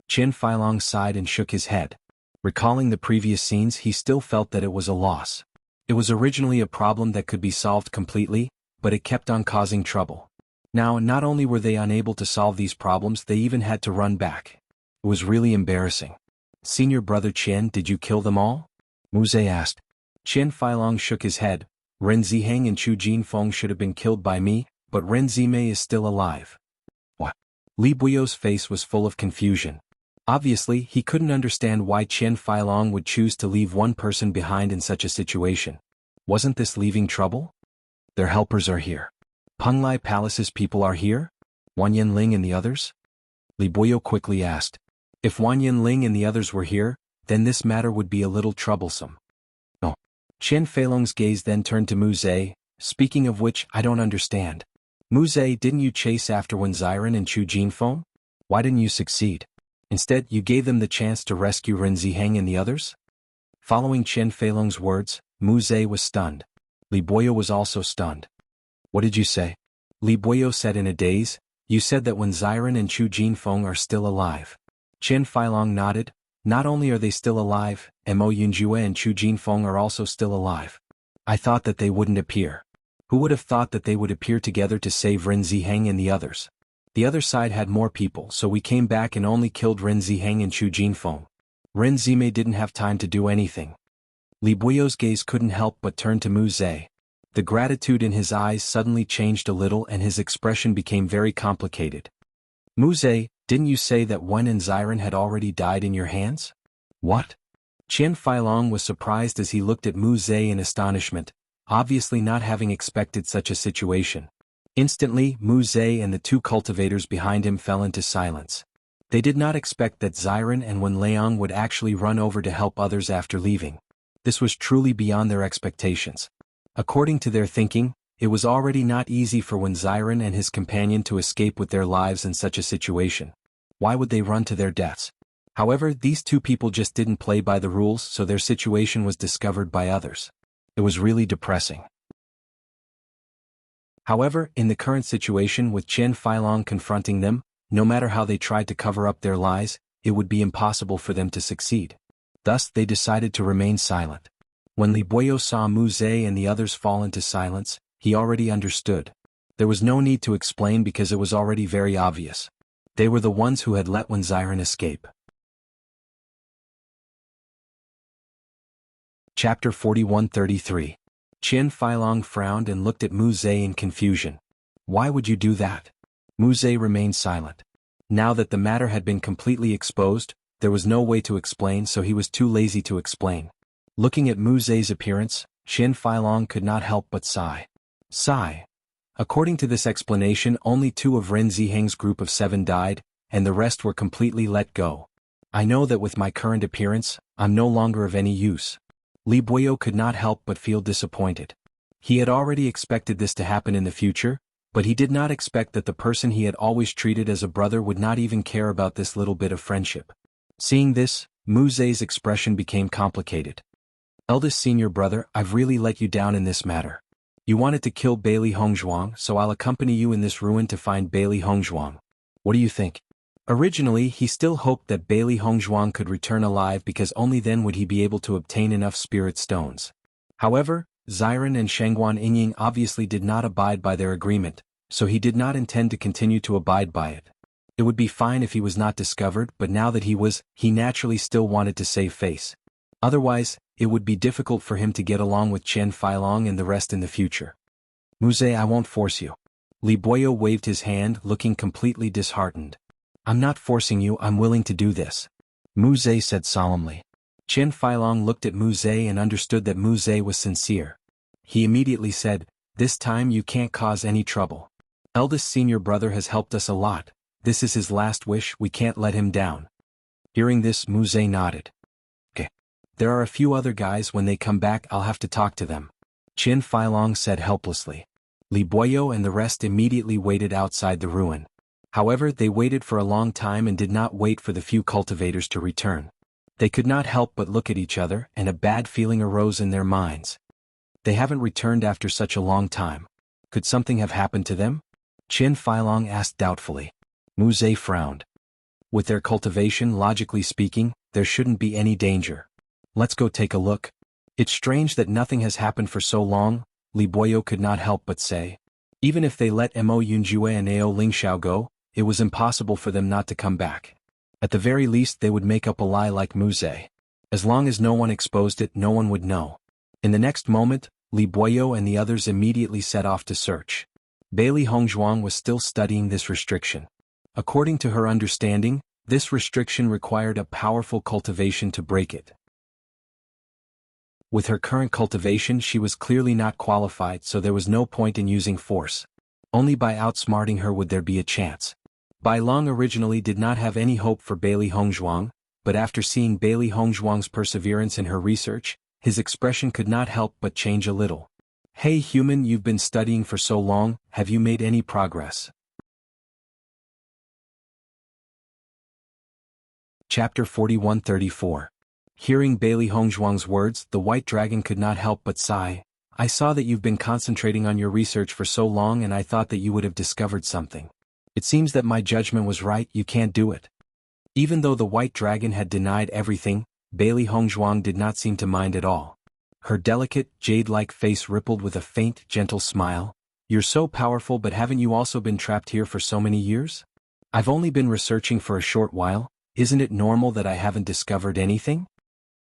Qian Feilong sighed and shook his head. Recalling the previous scenes, he still felt that it was a loss. It was originally a problem that could be solved completely, but it kept on causing trouble. Now, not only were they unable to solve these problems, they even had to run back. It was really embarrassing. Senior brother Qian, did you kill them all? Muze asked. Qian Feilong shook his head. Ren Ziheng and Chu Jinfeng should have been killed by me, but Ren Zimei is still alive. What? Li Buyo's face was full of confusion. Obviously, he couldn't understand why Qian Feilong would choose to leave one person behind in such a situation. Wasn't this leaving trouble? Their helpers are here. Penglai Palace's people are here? Wan Yanling and the others? Li Buyo quickly asked. If Wan Yanling and the others were here, then this matter would be a little troublesome. Oh. Qian Feilong's gaze then turned to Muze. Speaking of which, I don't understand. Muze, didn't you chase after Xiren and Chu Jinfeng? Why didn't you succeed? Instead, you gave them the chance to rescue Ren Ziheng and the others? Following Qian Feilong's words, Muze was stunned. Li Buyo was also stunned. What did you say? Li Buyo said in a daze. You said that Xiren and Chu Jinfeng are still alive. Qian Feilong nodded. Not only are they still alive, Mo Yunjue and Chu Jinfeng are also still alive. I thought that they wouldn't appear. Who would have thought that they would appear together to save Ren Ziheng and the others? The other side had more people, so we came back and only killed Ren Ziheng and Chu Jinfeng. Ren Zimei didn't have time to do anything. Li Buyo's gaze couldn't help but turn to Mu Zhe. The gratitude in his eyes suddenly changed a little and his expression became very complicated. Mu Zhe, didn't you say that Wen and Xiren had already died in your hands? What? Qian Feilong was surprised as he looked at Mu Zhe in astonishment, obviously not having expected such a situation. Instantly, Mu Zhe and the two cultivators behind him fell into silence. They did not expect that Xiren and Wen Liang would actually run over to help others after leaving. This was truly beyond their expectations. According to their thinking, it was already not easy for Wen Xiren and his companion to escape with their lives in such a situation. Why would they run to their deaths? However, these two people just didn't play by the rules, so their situation was discovered by others. It was really depressing. However, in the current situation with Qian Feilong confronting them, no matter how they tried to cover up their lies, it would be impossible for them to succeed. Thus, they decided to remain silent. When Li Buyo saw Mu Zhe and the others fall into silence, he already understood. There was no need to explain because it was already very obvious. They were the ones who had let Wen Xiren escape. Chapter 41-33. Qian Feilong frowned and looked at Mu Zhe in confusion. Why would you do that? Mu Zhe remained silent. Now that the matter had been completely exposed, there was no way to explain, so he was too lazy to explain. Looking at Mu Zhe's appearance, Qian Feilong could not help but sigh. Sigh. According to this explanation, only 2 of Ren Ziheng's group of 7 died, and the rest were completely let go. I know that with my current appearance, I'm no longer of any use. Li Buyo could not help but feel disappointed. He had already expected this to happen in the future, but he did not expect that the person he had always treated as a brother would not even care about this little bit of friendship. Seeing this, Mu Zhe's expression became complicated. Eldest senior brother, I've really let you down in this matter. You wanted to kill Bailey Hongzhuang, so I'll accompany you in this ruin to find Bailey Hongzhuang. What do you think? Originally, he still hoped that Bailey Hongzhuang could return alive because only then would he be able to obtain enough spirit stones. However, Xiren and Shangguan Yingying obviously did not abide by their agreement, so he did not intend to continue to abide by it. It would be fine if he was not discovered, but now that he naturally still wanted to save face. Otherwise, it would be difficult for him to get along with Qian Feilong and the rest in the future. Mu Zhe, I won't force you. Li Buyo waved his hand, looking completely disheartened. I'm not forcing you, I'm willing to do this. Mu Zhe said solemnly. Qian Feilong looked at Mu Zhe and understood that Mu Zhe was sincere. He immediately said, this time you can't cause any trouble. Eldest senior brother has helped us a lot. This is his last wish, we can't let him down. Hearing this, Mu Zhe nodded. Okay. There are a few other guys, when they come back I'll have to talk to them. Qian Feilong said helplessly. Li Buyo and the rest immediately waited outside the ruin. However, they waited for a long time and did not wait for the few cultivators to return. They could not help but look at each other, and a bad feeling arose in their minds. They haven't returned after such a long time. Could something have happened to them? Qian Feilong asked doubtfully. Mu Zhe frowned. With their cultivation, logically speaking, there shouldn't be any danger. Let's go take a look. It's strange that nothing has happened for so long, Li Buyo could not help but say. Even if they let Mo Yunjue and Ao Lingxiao go, it was impossible for them not to come back. At the very least they would make up a lie like Mu Zhe. As long as no one exposed it, no one would know. In the next moment, Li Buyo and the others immediately set off to search. Bailey Hongzhuang was still studying this restriction. According to her understanding, this restriction required a powerful cultivation to break it. With her current cultivation she was clearly not qualified, so there was no point in using force. Only by outsmarting her would there be a chance. Bai Long originally did not have any hope for Bailey Hongzhuang, but after seeing Bailey Hongzhuang's perseverance in her research, his expression could not help but change a little. Hey human, you've been studying for so long, have you made any progress? Chapter 41-34. Hearing Bailey Hongzhuang's words, the white dragon could not help but sigh. I saw that you've been concentrating on your research for so long and I thought that you would have discovered something. It seems that my judgment was right, you can't do it. Even though the white dragon had denied everything, Bailey Hongzhuang did not seem to mind at all. Her delicate, jade-like face rippled with a faint, gentle smile. "You're so powerful, but haven't you also been trapped here for so many years? I've only been researching for a short while. Isn't it normal that I haven't discovered anything?"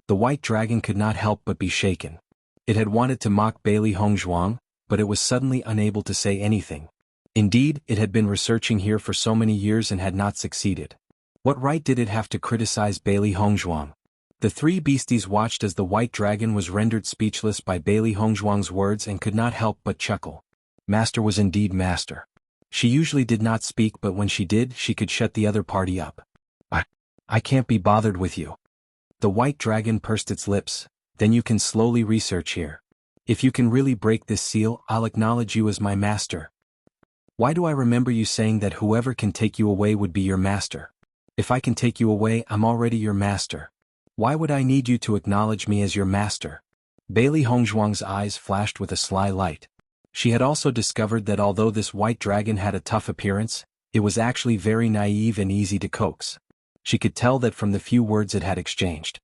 The white dragon could not help but be shaken. It had wanted to mock Bailey Hongzhuang, but it was suddenly unable to say anything. Indeed, it had been researching here for so many years and had not succeeded. What right did it have to criticize Bailey Hongzhuang? The three beasties watched as the white dragon was rendered speechless by Bailey Hongzhuang's words and could not help but chuckle. Master was indeed master. She usually did not speak, but when she did, she could shut the other party up. I can't be bothered with you." The white dragon pursed its lips. "Then you can slowly research here. If you can really break this seal, I'll acknowledge you as my master." "Why do I remember you saying that whoever can take you away would be your master? If I can take you away, I'm already your master. Why would I need you to acknowledge me as your master?" Bailey Hongzhuang's eyes flashed with a sly light. She had also discovered that although this white dragon had a tough appearance, it was actually very naive and easy to coax. She could tell that from the few words it had exchanged.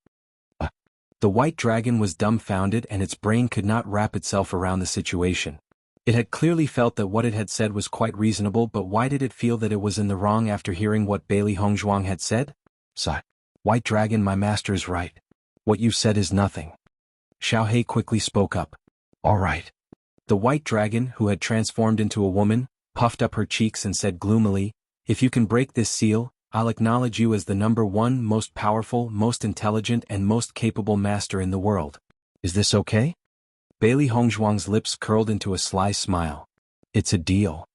The white dragon was dumbfounded and its brain could not wrap itself around the situation. It had clearly felt that what it had said was quite reasonable, but why did it feel that it was in the wrong after hearing what Bailey Hongzhuang had said? "Sigh. White dragon, my master is right. What you said is nothing." Xiao He quickly spoke up. "All right." The white dragon, who had transformed into a woman, puffed up her cheeks and said gloomily, "If you can break this seal, I'll acknowledge you as the #1 most powerful, most intelligent and most capable master in the world. Is this okay?" Bailey Hongzhuang's lips curled into a sly smile. "It's a deal.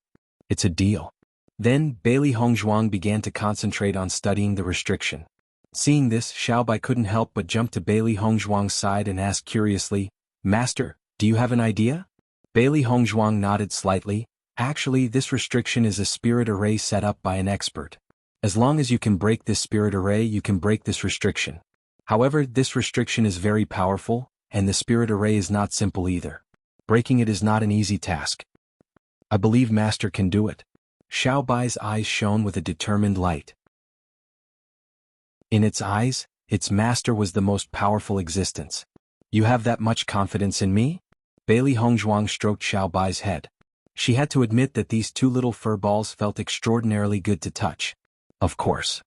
It's a deal." Then Bailey Hongzhuang began to concentrate on studying the restriction. Seeing this, Xiaobai couldn't help but jump to Bailey Hongzhuang's side and ask curiously, "Master, do you have an idea?" Bailey Hongzhuang nodded slightly. "Actually, this restriction is a spirit array set up by an expert. As long as you can break this spirit array, you can break this restriction. However, this restriction is very powerful, and the spirit array is not simple either. Breaking it is not an easy task. I believe Master can do it." Xiao Bai's eyes shone with a determined light. In its eyes, its master was the most powerful existence. "You have that much confidence in me?" Bailey Hongzhuang stroked Xiao Bai's head. She had to admit that these two little fur balls felt extraordinarily good to touch. Of course.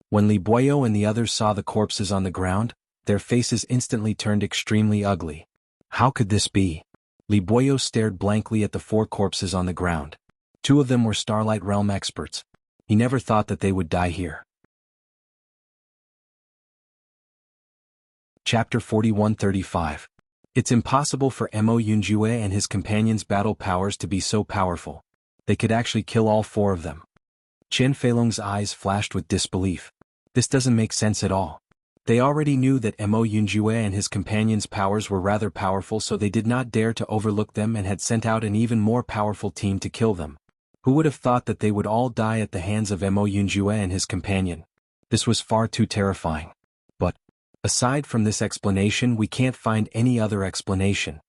When Li Buoyo and the others saw the corpses on the ground, their faces instantly turned extremely ugly. How could this be? Li Buoyo stared blankly at the 4 corpses on the ground. 2 of them were Starlight Realm experts. He never thought that they would die here. Chapter 4135. It's impossible for Mo Yunjue and his companions' battle powers to be so powerful. They could actually kill all 4 of them. Chen Feilong's eyes flashed with disbelief. This doesn't make sense at all. They already knew that Mo Yunjue and his companions' powers were rather powerful, so they did not dare to overlook them and had sent out an even more powerful team to kill them. Who would have thought that they would all die at the hands of Mo Yunjue and his companion? This was far too terrifying. But, aside from this explanation, we can't find any other explanation.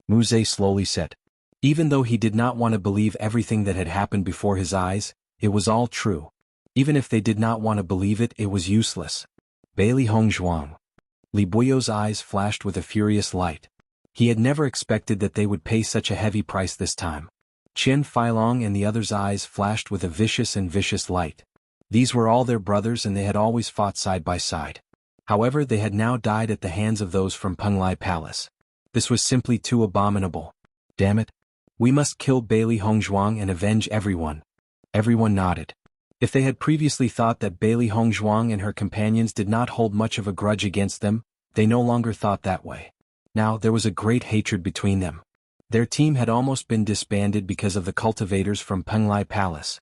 Muze slowly said. Even though he did not want to believe everything that had happened before his eyes, it was all true. Even if they did not want to believe it, it was useless. Bailey Hongzhuang. Li Buoyo's eyes flashed with a furious light. He had never expected that they would pay such a heavy price this time. Chen Feilong and the others' eyes flashed with a vicious light. These were all their brothers and they had always fought side by side. However, they had now died at the hands of those from Penglai Palace. This was simply too abominable. Damn it. We must kill Bailey Hongzhuang and avenge everyone. Everyone nodded. If they had previously thought that Bailey Hongzhuang and her companions did not hold much of a grudge against them, they no longer thought that way. Now there was a great hatred between them. Their team had almost been disbanded because of the cultivators from Penglai Palace.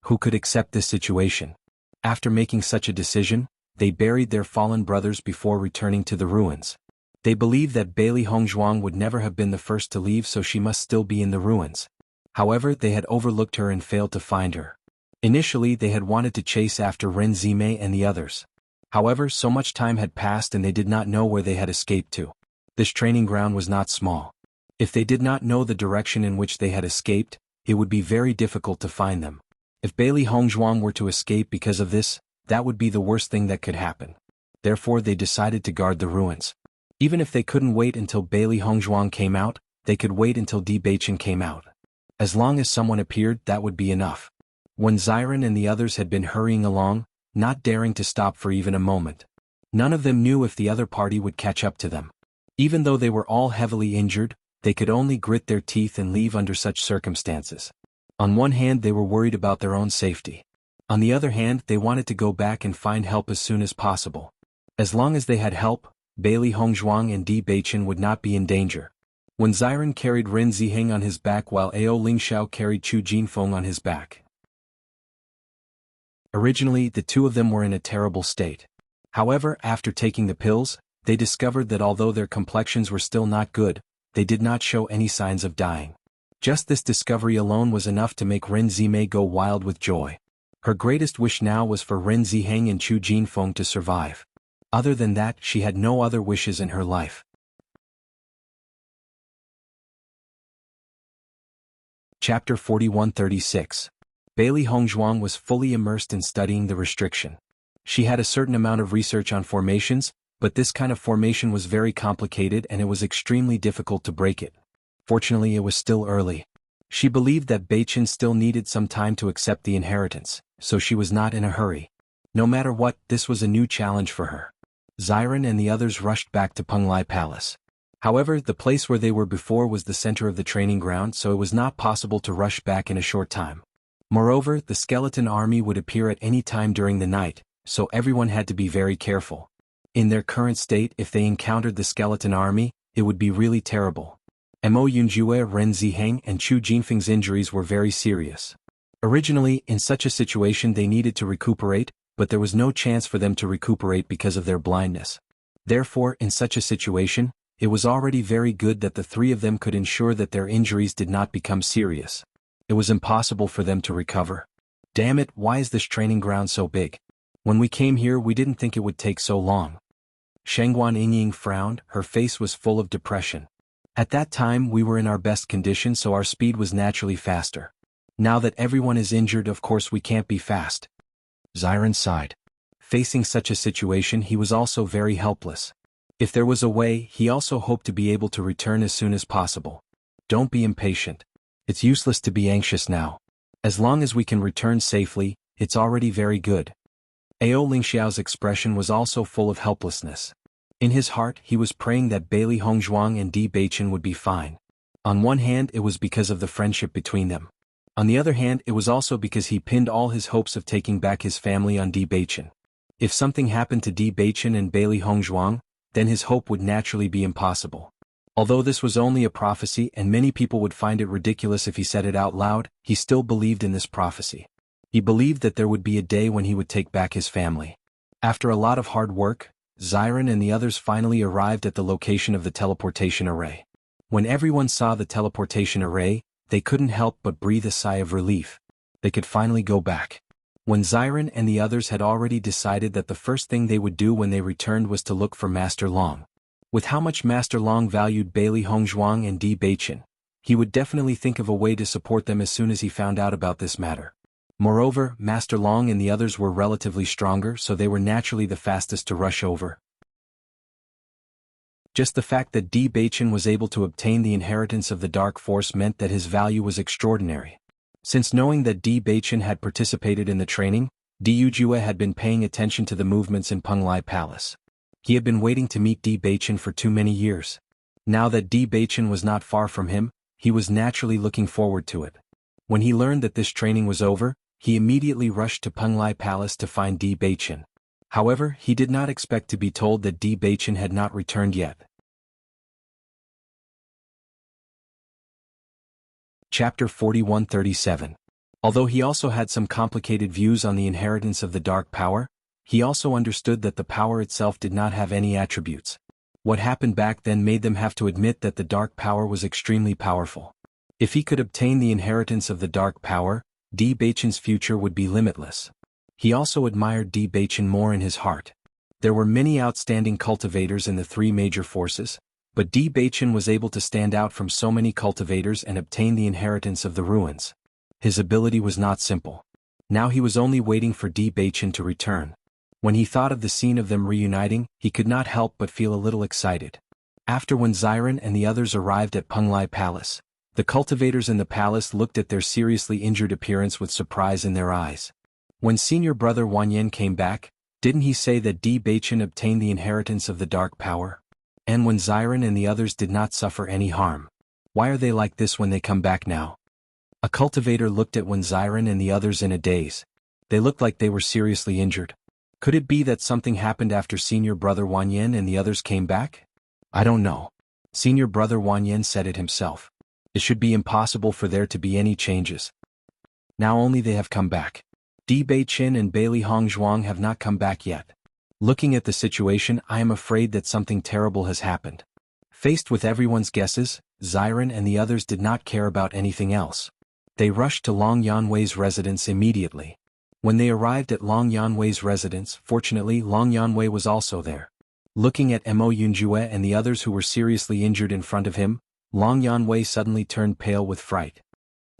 Who could accept this situation? After making such a decision, they buried their fallen brothers before returning to the ruins. They believed that Bailey Hongzhuang would never have been the first to leave, so she must still be in the ruins. However, they had overlooked her and failed to find her. Initially, they had wanted to chase after Ren Zimei and the others. However, so much time had passed and they did not know where they had escaped to. This training ground was not small. If they did not know the direction in which they had escaped, it would be very difficult to find them. If Bailey Hongzhuang were to escape because of this, that would be the worst thing that could happen. Therefore, they decided to guard the ruins. Even if they couldn't wait until Bailey Hongzhuang came out, they could wait until Di Beichen came out. As long as someone appeared, that would be enough. When Ziren and the others had been hurrying along, not daring to stop for even a moment. None of them knew if the other party would catch up to them. Even though they were all heavily injured, they could only grit their teeth and leave under such circumstances. On one hand, they were worried about their own safety. On the other hand, they wanted to go back and find help as soon as possible. As long as they had help, Bailey Hongzhuang and Di Beichen would not be in danger. When Ziren carried Ren Ziheng on his back while Ao Lingxiao carried Chu Jinfeng on his back. Originally, the two of them were in a terrible state. However, after taking the pills, they discovered that although their complexions were still not good, they did not show any signs of dying. Just this discovery alone was enough to make Ren Zimei go wild with joy. Her greatest wish now was for Ren Ziheng and Chu Jinfeng to survive. Other than that, she had no other wishes in her life. Chapter 41-36. Bailey Hongzhuang was fully immersed in studying the restriction. She had a certain amount of research on formations, but this kind of formation was very complicated and it was extremely difficult to break it. Fortunately, it was still early. She believed that Beichen still needed some time to accept the inheritance, so she was not in a hurry. No matter what, this was a new challenge for her. Ziren and the others rushed back to Penglai Palace. However, the place where they were before was the center of the training ground, so it was not possible to rush back in a short time. Moreover, the skeleton army would appear at any time during the night, so everyone had to be very careful. In their current state, if they encountered the skeleton army, it would be really terrible. Mo Yunjue, Ren Ziheng, and Chu Jinfeng's injuries were very serious. Originally, in such a situation they needed to recuperate, but there was no chance for them to recuperate because of their blindness. Therefore, in such a situation, it was already very good that the three of them could ensure that their injuries did not become serious. It was impossible for them to recover. Damn it, why is this training ground so big? When we came here we didn't think it would take so long. Shengguan Yingying frowned, her face was full of depression. At that time we were in our best condition, so our speed was naturally faster. Now that everyone is injured, of course we can't be fast. Ziren sighed. Facing such a situation he was also very helpless. If there was a way, he also hoped to be able to return as soon as possible. Don't be impatient. It's useless to be anxious now. As long as we can return safely, it's already very good. Ao Lingxiao's expression was also full of helplessness. In his heart he was praying that Bailey Hongzhuang and Di Beichen would be fine. On one hand it was because of the friendship between them. On the other hand it was also because he pinned all his hopes of taking back his family on Di Beichen. If something happened to Di Beichen and Bailey Hongzhuang, then his hope would naturally be impossible. Although this was only a prophecy and many people would find it ridiculous if he said it out loud, he still believed in this prophecy. He believed that there would be a day when he would take back his family. After a lot of hard work, Ziren and the others finally arrived at the location of the teleportation array. When everyone saw the teleportation array, they couldn't help but breathe a sigh of relief. They could finally go back. When Ziren and the others had already decided that the first thing they would do when they returned was to look for Master Long. With how much Master Long valued Bailey Hongzhuang and Di Beichen, he would definitely think of a way to support them as soon as he found out about this matter. Moreover, Master Long and the others were relatively stronger, so they were naturally the fastest to rush over. Just the fact that Di Beichen was able to obtain the inheritance of the Dark Force meant that his value was extraordinary. Since knowing that Di Beichen had participated in the training, Di Yujue had been paying attention to the movements in Penglai Palace. He had been waiting to meet Di Beichen for too many years. Now that Di Beichen was not far from him, he was naturally looking forward to it. When he learned that this training was over, he immediately rushed to Penglai Palace to find Di Beichen. However, he did not expect to be told that Di Beichen had not returned yet. Chapter 41-37. Although he also had some complicated views on the inheritance of the dark power, he also understood that the power itself did not have any attributes. What happened back then made them have to admit that the dark power was extremely powerful. If he could obtain the inheritance of the dark power, Di Beichen's future would be limitless. He also admired Di Beichen more in his heart. There were many outstanding cultivators in the three major forces, but Di Beichen was able to stand out from so many cultivators and obtain the inheritance of the ruins. His ability was not simple. Now he was only waiting for Di Beichen to return. When he thought of the scene of them reuniting, he could not help but feel a little excited. After when Xiren and the others arrived at Penglai Palace, the cultivators in the palace looked at their seriously injured appearance with surprise in their eyes. When senior brother Wanyan came back, didn't he say that Di Baichen obtained the inheritance of the dark power? And when Xiren and the others did not suffer any harm, why are they like this when they come back now? A cultivator looked at when Xiren and the others in a daze. They looked like they were seriously injured. Could it be that something happened after senior brother Wanyan and the others came back? I don't know. Senior brother Wanyan said it himself. It should be impossible for there to be any changes. Now only they have come back. Di Baichen and Bailey Hongzhuang have not come back yet. Looking at the situation, I am afraid that something terrible has happened. Faced with everyone's guesses, Xiren and the others did not care about anything else. They rushed to Long Yanwei's residence immediately. When they arrived at Long Yanwei's residence, fortunately Long Yanwei was also there. Looking at Mo Yunjue and the others who were seriously injured in front of him, Long Yanwei suddenly turned pale with fright.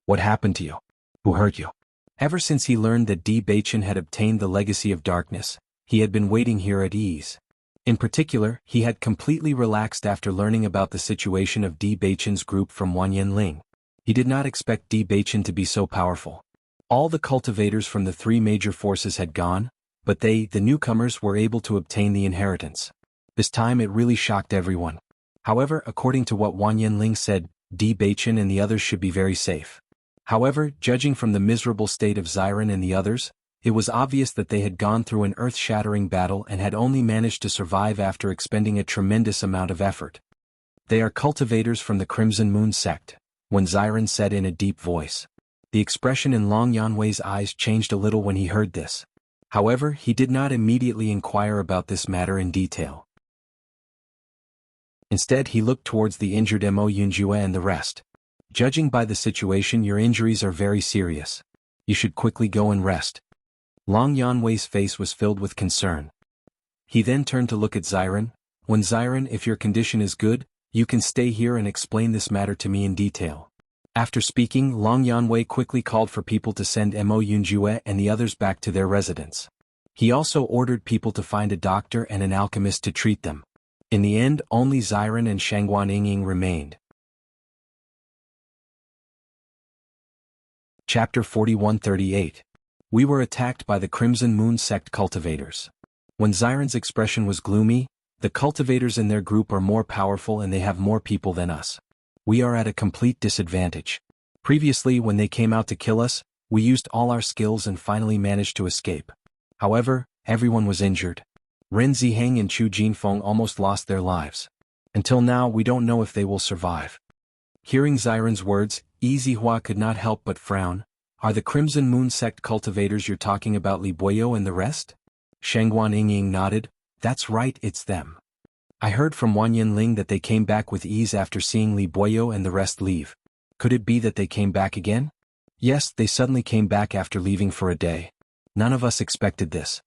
What happened to you? Who hurt you? Ever since he learned that Di Baichen had obtained the legacy of darkness, he had been waiting here at ease. In particular, he had completely relaxed after learning about the situation of Di Baichen's group from Wanyan Ling. He did not expect Di Baichen to be so powerful. All the cultivators from the three major forces had gone, but they, the newcomers, were able to obtain the inheritance. This time it really shocked everyone. However, according to what Wanyan Ling said, Di Baichen and the others should be very safe. However, judging from the miserable state of Xiren and the others, it was obvious that they had gone through an earth-shattering battle and had only managed to survive after expending a tremendous amount of effort. They are cultivators from the Crimson Moon sect, when Xiren said in a deep voice. The expression in Long Yanwei's eyes changed a little when he heard this. However, he did not immediately inquire about this matter in detail. Instead, he looked towards the injured Mo Yunjue and the rest. Judging by the situation, your injuries are very serious. You should quickly go and rest. Long Yanwei's face was filled with concern. He then turned to look at Xiren. When Xiren, if your condition is good, you can stay here and explain this matter to me in detail. After speaking, Long Yanwei quickly called for people to send Mo Yunjue and the others back to their residence. He also ordered people to find a doctor and an alchemist to treat them. In the end, only Xiren and Shangguan Yingying remained. Chapter 4138. We were attacked by the Crimson Moon sect cultivators. When Xiren's expression was gloomy, the cultivators in their group are more powerful and they have more people than us. We are at a complete disadvantage. Previously, when they came out to kill us, we used all our skills and finally managed to escape. However, everyone was injured. Ren Ziheng and Chu Jinfeng almost lost their lives. Until now, we don't know if they will survive. Hearing Xiren's words, Yi Zihua could not help but frown. Are the Crimson Moon sect cultivators you're talking about Li Buoyo and the rest? Shangguan Yingying nodded. That's right, it's them. I heard from Wanyan Ling that they came back with ease after seeing Li Buoyo and the rest leave. Could it be that they came back again? Yes, they suddenly came back after leaving for a day. None of us expected this.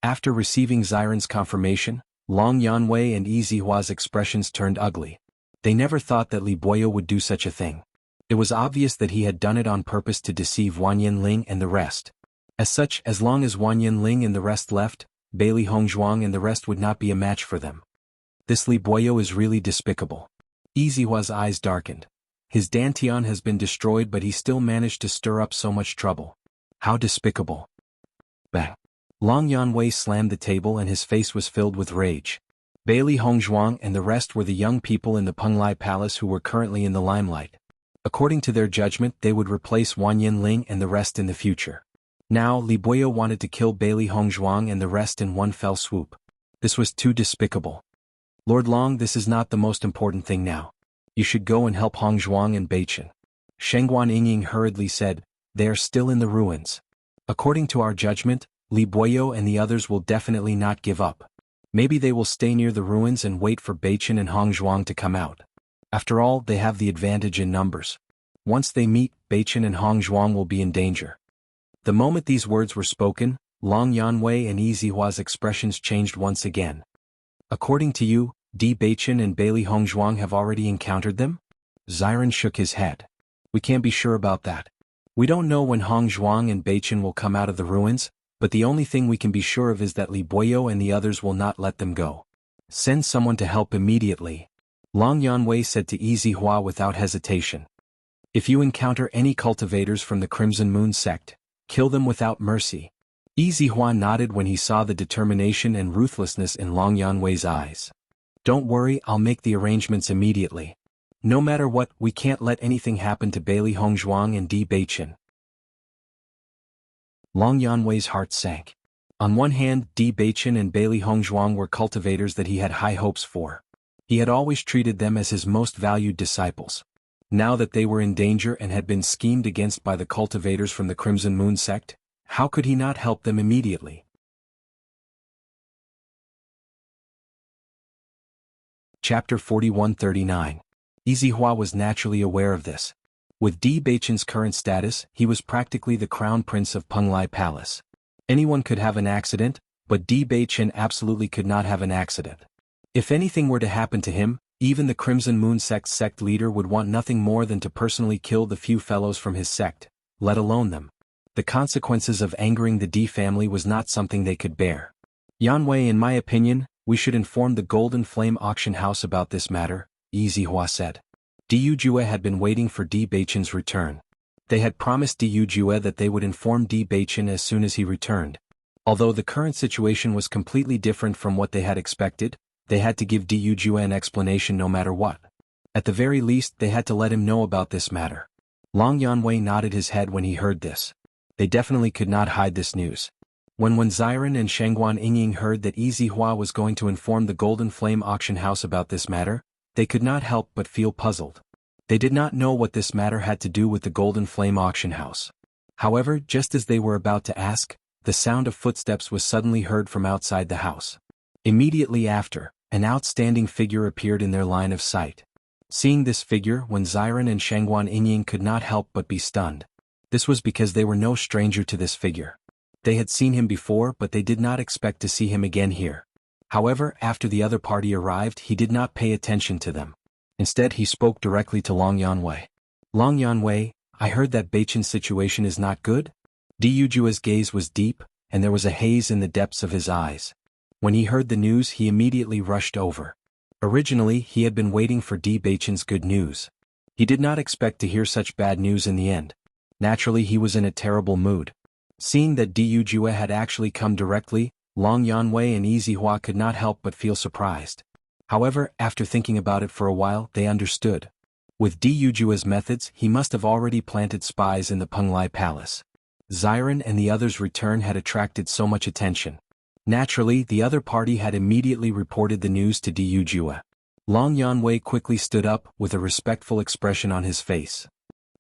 After receiving Xiren's confirmation, Long Yanwei and Yi Zihua's expressions turned ugly. They never thought that Li Buoyo would do such a thing. It was obvious that he had done it on purpose to deceive Wanyan Ling and the rest. As such, as long as Wanyan Ling and the rest left, Bailey Hongzhuang and the rest would not be a match for them. This Li Buoyo is really despicable. Yi Zihua's eyes darkened. His dantian has been destroyed, but he still managed to stir up so much trouble. How despicable. Bang. Long Yanwei slammed the table and his face was filled with rage. Bailey Hongzhuang and the rest were the young people in the Penglai Palace who were currently in the limelight. According to their judgment, they would replace Wanyan Ling and the rest in the future. Now, Li Buoyo wanted to kill Bailey Hongzhuang and the rest in one fell swoop. This was too despicable. Lord Long, this is not the most important thing now. You should go and help Hongzhuang and Baichen. Shangguan Yingying hurriedly said, they are still in the ruins. According to our judgment, Li Buoyo and the others will definitely not give up. Maybe they will stay near the ruins and wait for Baichen and Hongzhuang to come out. After all, they have the advantage in numbers. Once they meet, Baichen and Hongzhuang will be in danger. The moment these words were spoken, Long Yanwei and Yi Zihua's expressions changed once again. According to you, Di Baichen and Bailey Hongzhuang have already encountered them? Xiren shook his head. We can't be sure about that. We don't know when Hongzhuang and Baichen will come out of the ruins, but the only thing we can be sure of is that Li Buoyo and the others will not let them go. Send someone to help immediately. Long Yanwei said to Izihua without hesitation. If you encounter any cultivators from the Crimson Moon sect, kill them without mercy. Izihua nodded when he saw the determination and ruthlessness in Long Yanwei's eyes. Don't worry, I'll make the arrangements immediately. No matter what, we can't let anything happen to Bailey Hongzhuang and Di Beichen. Long Yanwei's heart sank. On one hand, Di Beichen and Bailey Hongzhuang were cultivators that he had high hopes for. He had always treated them as his most valued disciples. Now that they were in danger and had been schemed against by the cultivators from the Crimson Moon sect, how could he not help them immediately? Chapter 4139. Izihua was naturally aware of this. With Di Beichen's current status, he was practically the crown prince of Penglai Palace. Anyone could have an accident, but Di Beichen absolutely could not have an accident. If anything were to happen to him, even the Crimson Moon sect's sect leader would want nothing more than to personally kill the few fellows from his sect, let alone them. The consequences of angering the Di family was not something they could bear. Yanwei, in my opinion, we should inform the Golden Flame auction house about this matter, Izihua said. Di Yujue had been waiting for Di Beichen's return. They had promised Di Yujue that they would inform Di Beichen as soon as he returned. Although the current situation was completely different from what they had expected, they had to give Di Yujue an explanation no matter what. At the very least, they had to let him know about this matter. Long Yanwei nodded his head when he heard this. They definitely could not hide this news. When Ziren and Shangguan Yingying heard that Izihua was going to inform the Golden Flame auction house about this matter, they could not help but feel puzzled. They did not know what this matter had to do with the Golden Flame auction house. However, just as they were about to ask, the sound of footsteps was suddenly heard from outside the house. Immediately after, an outstanding figure appeared in their line of sight. Seeing this figure, Ziren and Shangguan Yingying could not help but be stunned. This was because they were no stranger to this figure. They had seen him before, but they did not expect to see him again here. However, after the other party arrived, he did not pay attention to them. Instead, he spoke directly to Long Yanwei. Long Yanwei, I heard that Beichen's situation is not good? Di Yujue's gaze was deep, and there was a haze in the depths of his eyes. When he heard the news, he immediately rushed over. Originally, he had been waiting for Di Beichen's good news. He did not expect to hear such bad news in the end. Naturally, he was in a terrible mood. Seeing that Di Yujue had actually come directly, Long Yanwei and Izihua could not help but feel surprised. However, after thinking about it for a while, they understood. With Di Yujue's methods, he must have already planted spies in the Penglai Palace. Ziren and the others' return had attracted so much attention. Naturally, the other party had immediately reported the news to Di Yujue. Long Yanwei quickly stood up, with a respectful expression on his face.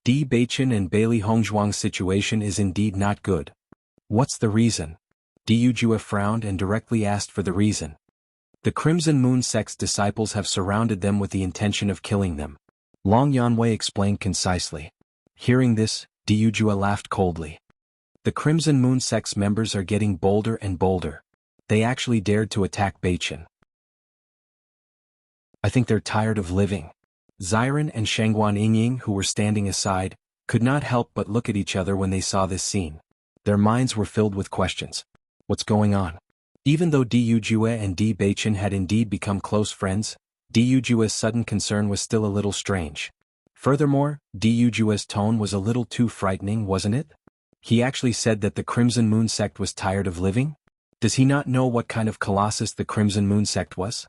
Di Beichen and Bailey Hongzhuang's situation is indeed not good. What's the reason? Di Yujue frowned and directly asked for the reason. The Crimson Moon sect's disciples have surrounded them with the intention of killing them. Long Yanwei explained concisely. Hearing this, Di Yujue laughed coldly. The Crimson Moon sect's members are getting bolder and bolder. They actually dared to attack Beichen. I think they're tired of living. Ziren and Shangguan Yingying, who were standing aside, could not help but look at each other when they saw this scene. Their minds were filled with questions. What's going on? Even though Di Yujue and Di Beichen had indeed become close friends, Di Yujue's sudden concern was still a little strange. Furthermore, Di Yujue's tone was a little too frightening, wasn't it? He actually said that the Crimson Moon sect was tired of living? Does he not know what kind of colossus the Crimson Moon sect was?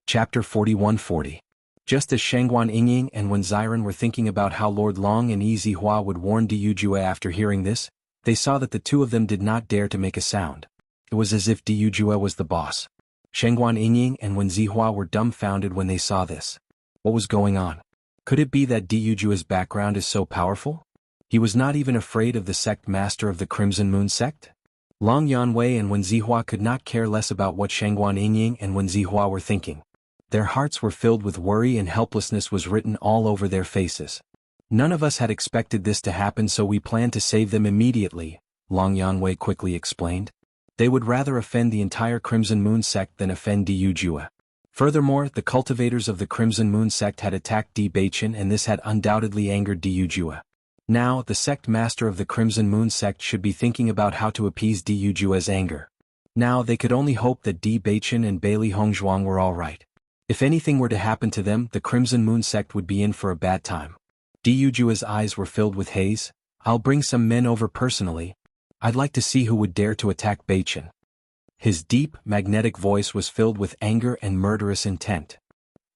Chapter 4140. Just as Shangguan Yingying and Ziren were thinking about how Lord Long and Izihua would warn Di Yujue after hearing this, they saw that the two of them did not dare to make a sound. It was as if Di Yujue was the boss. Shangguan Yingying and Zihua were dumbfounded when they saw this. What was going on? Could it be that Di Yujue's background is so powerful? He was not even afraid of the sect master of the Crimson Moon sect? Long Yanwei and Zihua could not care less about what Shangguan Yingying and Zihua were thinking. Their hearts were filled with worry and helplessness was written all over their faces. None of us had expected this to happen, so we planned to save them immediately, Long Yanwei quickly explained. They would rather offend the entire Crimson Moon sect than offend Di Yujue. Furthermore, the cultivators of the Crimson Moon sect had attacked Di Beichen and this had undoubtedly angered Di Yujue. Now, the sect master of the Crimson Moon sect should be thinking about how to appease Di Yujue's anger. Now they could only hope that Di Baichen and Bailey Hongzhuang were all right. If anything were to happen to them, the Crimson Moon sect would be in for a bad time. Di Yujua's eyes were filled with haze. I'll bring some men over personally. I'd like to see who would dare to attack Baichen. His deep, magnetic voice was filled with anger and murderous intent.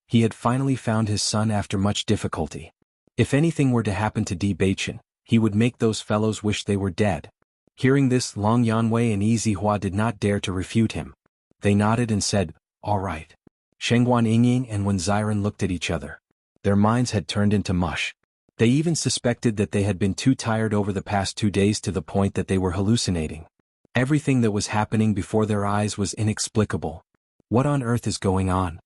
He had finally found his son after much difficulty. If anything were to happen to Di Baichen, he would make those fellows wish they were dead. Hearing this, Long Yanwei and Yi Zihua did not dare to refute him. They nodded and said, all right. Shengguan Yingying and Wen Xiren looked at each other. Their minds had turned into mush. They even suspected that they had been too tired over the past 2 days to the point that they were hallucinating. Everything that was happening before their eyes was inexplicable. What on earth is going on?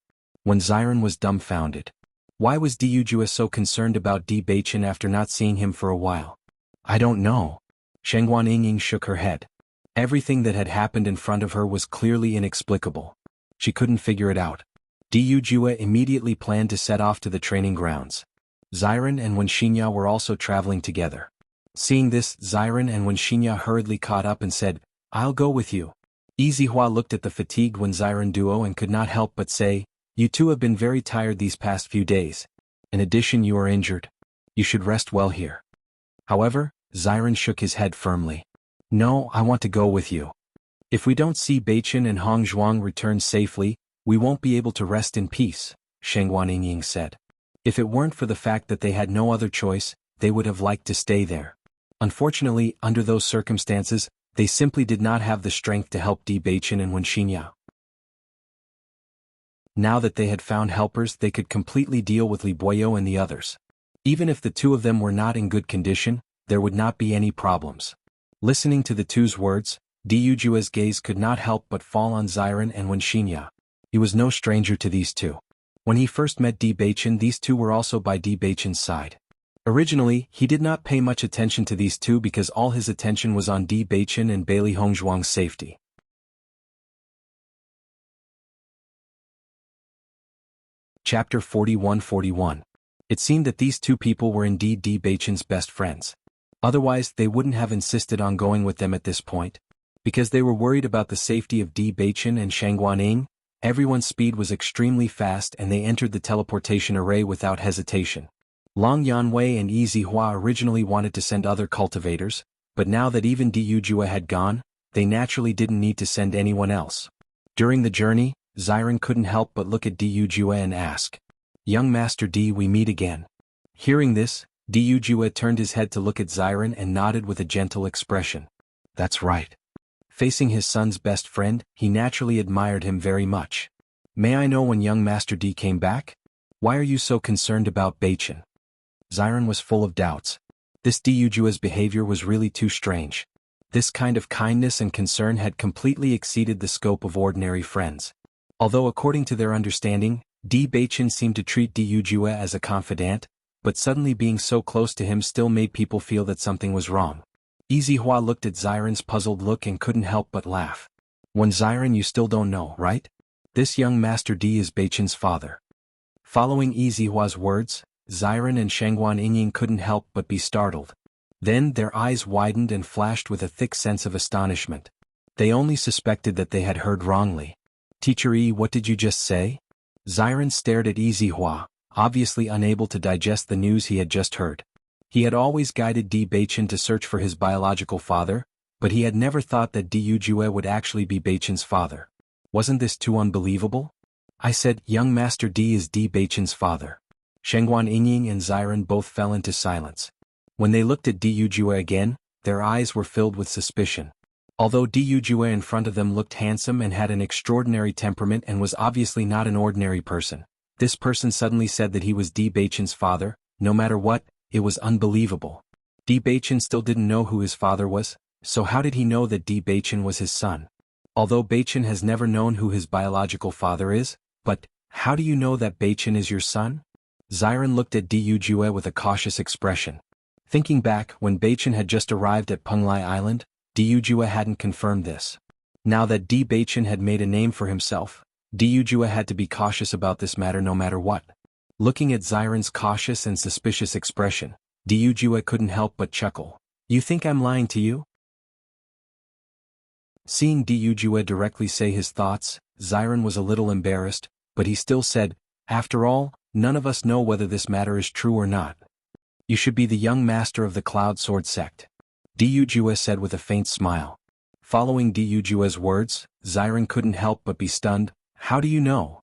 Wen Xiren was dumbfounded. Why was Di Yujia so concerned about Di Baichen after not seeing him for a while? I don't know. Shengguan Yingying shook her head. Everything that had happened in front of her was clearly inexplicable. She couldn't figure it out. Di Yujia immediately planned to set off to the training grounds. Xiren and Wen Xinya were also traveling together. Seeing this, Xiren and Wen Xinya hurriedly caught up and said, I'll go with you. Yi Zihua looked at the fatigued Wen Xiren duo and could not help but say, you two have been very tired these past few days. In addition, you are injured. You should rest well here. However, Xiren shook his head firmly. No, I want to go with you. If we don't see Baichen and Hongzhuang return safely, we won't be able to rest in peace, Shengguan Yingying said. If it weren't for the fact that they had no other choice, they would have liked to stay there. Unfortunately, under those circumstances, they simply did not have the strength to help Di Baichen and Wen Xinya. Now that they had found helpers, they could completely deal with Li Boyo and the others. Even if the two of them were not in good condition, there would not be any problems. Listening to the two's words, Di Yujua's gaze could not help but fall on Xiren and Wen Xinya. He was no stranger to these two. When he first met Di Baichen, these two were also by Di Baichen's side. Originally, he did not pay much attention to these two because all his attention was on Di Baichen and Bailey Hongzhuang's safety. Chapter 41-41. It seemed that these two people were indeed Di Baichen's best friends. Otherwise, they wouldn't have insisted on going with them at this point. Because they were worried about the safety of Di Baichen and Shengguan Ying, everyone's speed was extremely fast and they entered the teleportation array without hesitation. Long Yanwei and Yi Zihua originally wanted to send other cultivators, but now that even Di Yujia had gone, they naturally didn't need to send anyone else. During the journey, Xiren couldn't help but look at Di Yujia and ask, Young Master Di, we meet again. Hearing this, Di Yujia turned his head to look at Xiren and nodded with a gentle expression. That's right. Facing his son's best friend, he naturally admired him very much. May I know when young Master Di came back? Why are you so concerned about Baichen? Xiren was full of doubts. This Di Yujua's behavior was really too strange. This kind of kindness and concern had completely exceeded the scope of ordinary friends. Although according to their understanding, Di Baichen seemed to treat Di Yujia as a confidant, but suddenly being so close to him still made people feel that something was wrong. Yi Zihua looked at Xiren's puzzled look and couldn't help but laugh. When Xiren, you still don't know, right? This young Master Di is Baichen's father. Following Yi Zihua's words, Xiren and Shengguan Yingying couldn't help but be startled. Then their eyes widened and flashed with a thick sense of astonishment. They only suspected that they had heard wrongly. Teacher Yi, what did you just say? Xiren stared at Yi Zihua, obviously unable to digest the news he had just heard. He had always guided Di Baichen to search for his biological father, but he had never thought that Di Yujia would actually be Baichen's father. Wasn't this too unbelievable? I said, young Master Di is Di Baichen's father. Shengguan Yingying and Xiren both fell into silence. When they looked at Di Yujia again, their eyes were filled with suspicion. Although Di Yujia in front of them looked handsome and had an extraordinary temperament and was obviously not an ordinary person, this person suddenly said that he was Di Baichen's father. No matter what, it was unbelievable. Di Baichen still didn't know who his father was, so how did he know that Di Baichen was his son? Although Baichen has never known who his biological father is, but, how do you know that Baichen is your son? Xiren looked at Di Yujia with a cautious expression. Thinking back, when Baichen had just arrived at Penglai Island, Di Yujia hadn't confirmed this. Now that Di Baichen had made a name for himself, Di Yujia had to be cautious about this matter no matter what. Looking at Xiren's cautious and suspicious expression, Di Yujia couldn't help but chuckle. You think I'm lying to you? Seeing Diyu Jue directly say his thoughts, Ziren was a little embarrassed, but he still said, "After all, none of us know whether this matter is true or not. You should be the young master of the Cloud Sword sect," Diyu Jue said with a faint smile. Following Diyu Jue's words, Ziren couldn't help but be stunned. "How do you know?"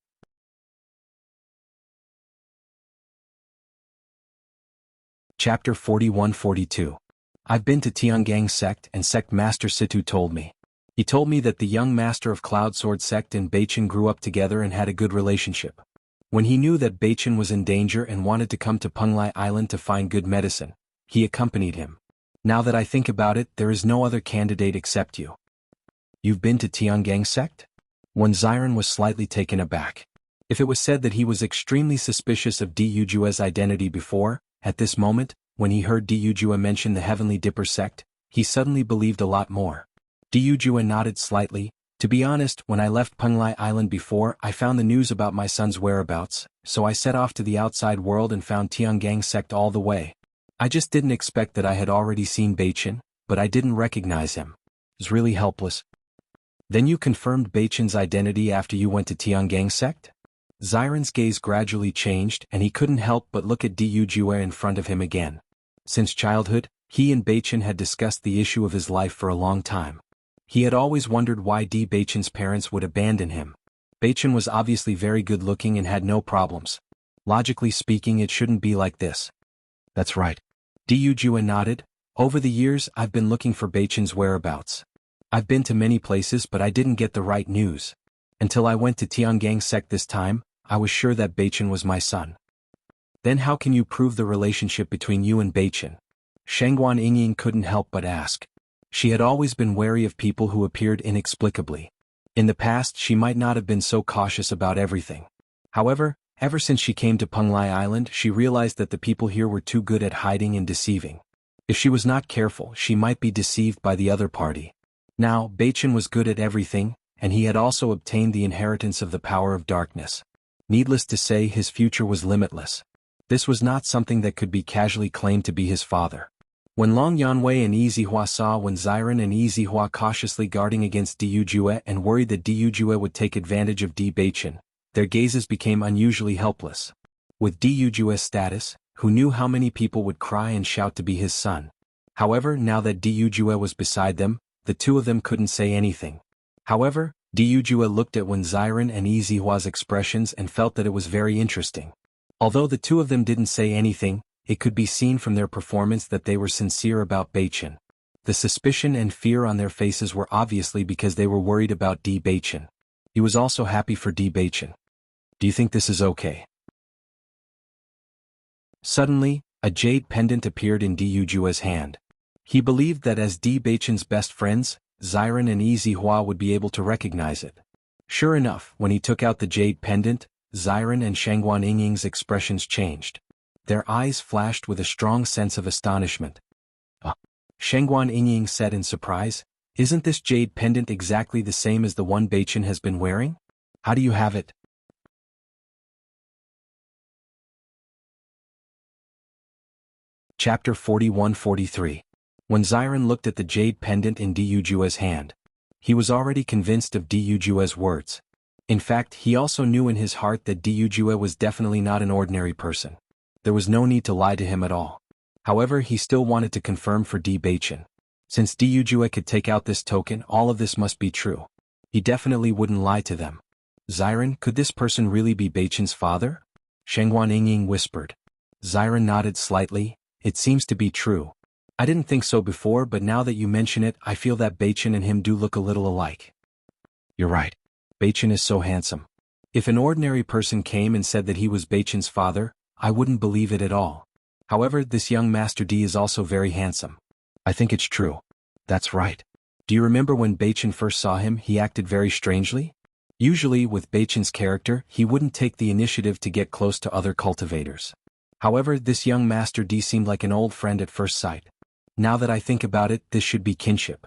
Chapter 41-42. I've been to Tiangang sect and sect master Situ told me. He told me that the young master of Cloud Sword sect and Beichen grew up together and had a good relationship. When he knew that Beichen was in danger and wanted to come to Penglai Island to find good medicine, he accompanied him. Now that I think about it, there is no other candidate except you. You've been to Tiangang sect? When Ziren was slightly taken aback. If it was said that he was extremely suspicious of Diyu Jue's identity before, at this moment, when he heard Diyu Jue mention the Heavenly Dipper sect, he suddenly believed a lot more. Diyu Jue nodded slightly. "To be honest, when I left Penglai Island before, I found the news about my son's whereabouts, so I set off to the outside world and found Tiangang sect all the way. I just didn't expect that I had already seen Beichen, but I didn't recognize him. I was really helpless." "Then you confirmed Beichen's identity after you went to Tiangang sect?" Ziren's gaze gradually changed and he couldn't help but look at Diyu Jue in front of him again. Since childhood, he and Beichen had discussed the issue of his life for a long time. He had always wondered why Beichen's parents would abandon him. Beichen was obviously very good-looking and had no problems. Logically speaking, it shouldn't be like this. "That's right." Diyu Jue nodded. "Over the years, I've been looking for Beichen's whereabouts. I've been to many places but I didn't get the right news. Until I went to Tiangang sect this time, I was sure that Beichen was my son." "Then how can you prove the relationship between you and Beichen?" Shangguan Yingying couldn't help but ask. She had always been wary of people who appeared inexplicably. In the past she might not have been so cautious about everything. However, ever since she came to Penglai Island she realized that the people here were too good at hiding and deceiving. If she was not careful she might be deceived by the other party. Now, Beichen was good at everything, and he had also obtained the inheritance of the power of darkness. Needless to say, his future was limitless. This was not something that could be casually claimed to be his father. When Long Yanwei and Yi Zihua saw when Ziren and Yi Zihua cautiously guarding against Diyu Jue and worried that Diyu Jue would take advantage of Di Beichen, their gazes became unusually helpless. With Diyu Jue's status, who knew how many people would cry and shout to be his son? However, now that Diyu Jue was beside them, the two of them couldn't say anything. However, Diyu Jue looked at Wen Ziren and Yi Zihua's expressions and felt that it was very interesting. Although the two of them didn't say anything, it could be seen from their performance that they were sincere about Beichen. The suspicion and fear on their faces were obviously because they were worried about Di Beichen. He was also happy for Di Beichen. "Do you think this is okay?" Suddenly, a jade pendant appeared in Diyu Jue's hand. He believed that as Di Beichen's best friends, Ziren and Yi Zihua would be able to recognize it. Sure enough, when he took out the jade pendant, Ziren and Shangguan Yingying's expressions changed. Their eyes flashed with a strong sense of astonishment. Shangguan Yingying said in surprise, "Isn't this jade pendant exactly the same as the one Beichen has been wearing? How do you have it?" Chapter 41-43. When Ziren looked at the jade pendant in Diyu Jue's hand, he was already convinced of Diyu Jue's words. In fact, he also knew in his heart that Diyu Jue was definitely not an ordinary person. There was no need to lie to him at all. However, he still wanted to confirm for Di Beichen. Since Diyu Jue could take out this token, all of this must be true. He definitely wouldn't lie to them. "Ziren, could this person really be Beichen's father?" Shangguan Yingying whispered. Ziren nodded slightly. "It seems to be true. I didn't think so before, but now that you mention it, I feel that Beichen and him do look a little alike." "You're right. Beichen is so handsome. If an ordinary person came and said that he was Beichen's father, I wouldn't believe it at all. However, this young Master D is also very handsome. I think it's true." "That's right. Do you remember when Beichen first saw him, he acted very strangely? Usually, with Beichen's character, he wouldn't take the initiative to get close to other cultivators. However, this young Master D seemed like an old friend at first sight. Now that I think about it, this should be kinship."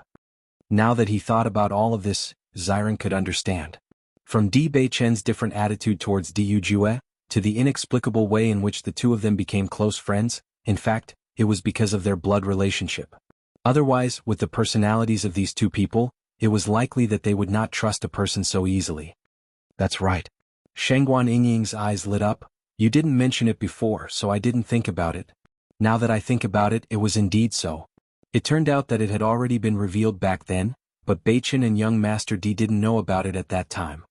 Now that he thought about all of this, Ziren could understand. From Di Beichen's different attitude towards Diyu Jue, to the inexplicable way in which the two of them became close friends, in fact, it was because of their blood relationship. Otherwise, with the personalities of these two people, it was likely that they would not trust a person so easily. That's right. Shangguan Yingying's eyes lit up. You didn't mention it before, so I didn't think about it. Now that I think about it, it was indeed so. It turned out that it had already been revealed back then, but Beichen and young Master D didn't know about it at that time.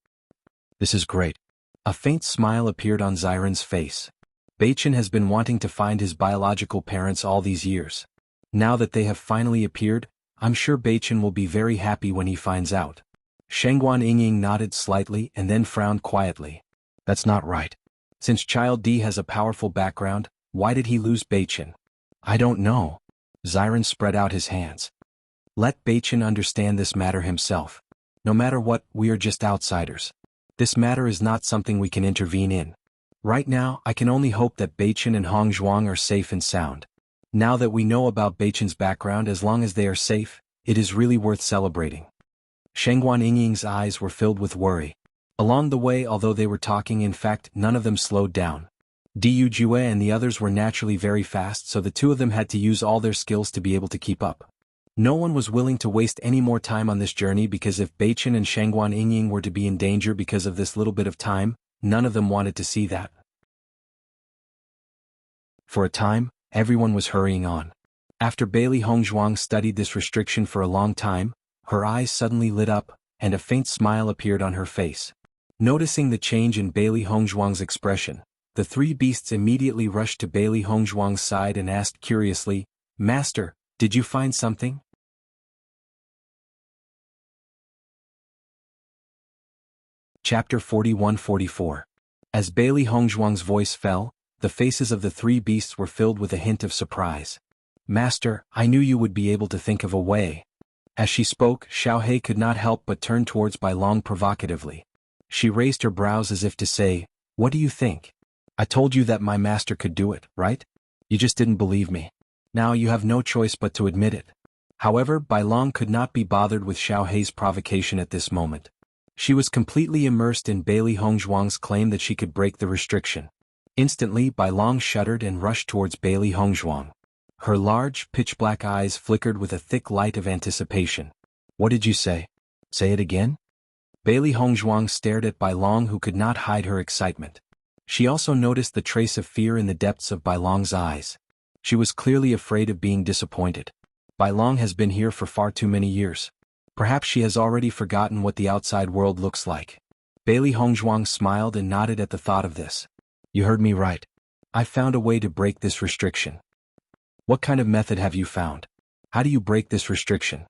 This is great. A faint smile appeared on Xiren's face. Beichen has been wanting to find his biological parents all these years. Now that they have finally appeared, I'm sure Beichen will be very happy when he finds out. Shangguan Yingying nodded slightly and then frowned quietly. That's not right. Since Child D has a powerful background, why did he lose Beichen? I don't know. Xiren spread out his hands. Let Beichen understand this matter himself. No matter what, we are just outsiders. This matter is not something we can intervene in. Right now, I can only hope that Beichen and Hong Zhuang are safe and sound. Now that we know about Beichen's background, as long as they are safe, it is really worth celebrating. Shangguan Yingying's eyes were filled with worry. Along the way, although they were talking, in fact, none of them slowed down. Diyu Jue and the others were naturally very fast, so the two of them had to use all their skills to be able to keep up. No one was willing to waste any more time on this journey, because if Beichen and Shangguan Yingying were to be in danger because of this little bit of time, none of them wanted to see that. For a time, everyone was hurrying on. After Bailey Hongzhuang studied this restriction for a long time, her eyes suddenly lit up, and a faint smile appeared on her face. Noticing the change in Bailey Hongzhuang's expression, the three beasts immediately rushed to Bailey Hongzhuang's side and asked curiously, "Master, did you find something?" Chapter 41-44. As Bailey Hongzhuang's voice fell, the faces of the three beasts were filled with a hint of surprise. "Master, I knew you would be able to think of a way." As she spoke, Xiaohei could not help but turn towards Bai Long provocatively. She raised her brows as if to say, "What do you think? I told you that my master could do it, right? You just didn't believe me. Now you have no choice but to admit it." However, Bai Long could not be bothered with Xiaohei's provocation at this moment. She was completely immersed in Bailey Hongzhuang's claim that she could break the restriction. Instantly, Bai Long shuddered and rushed towards Bailey Hongzhuang. Her large, pitch-black eyes flickered with a thick light of anticipation. "What did you say? Say it again?" Bailey Hongzhuang stared at Bai Long, who could not hide her excitement. She also noticed the trace of fear in the depths of Bai Long's eyes. She was clearly afraid of being disappointed. Bai Long has been here for far too many years. Perhaps she has already forgotten what the outside world looks like. Bailey Hongzhuang smiled and nodded at the thought of this. "You heard me right. I found a way to break this restriction." "What kind of method have you found? How do you break this restriction?"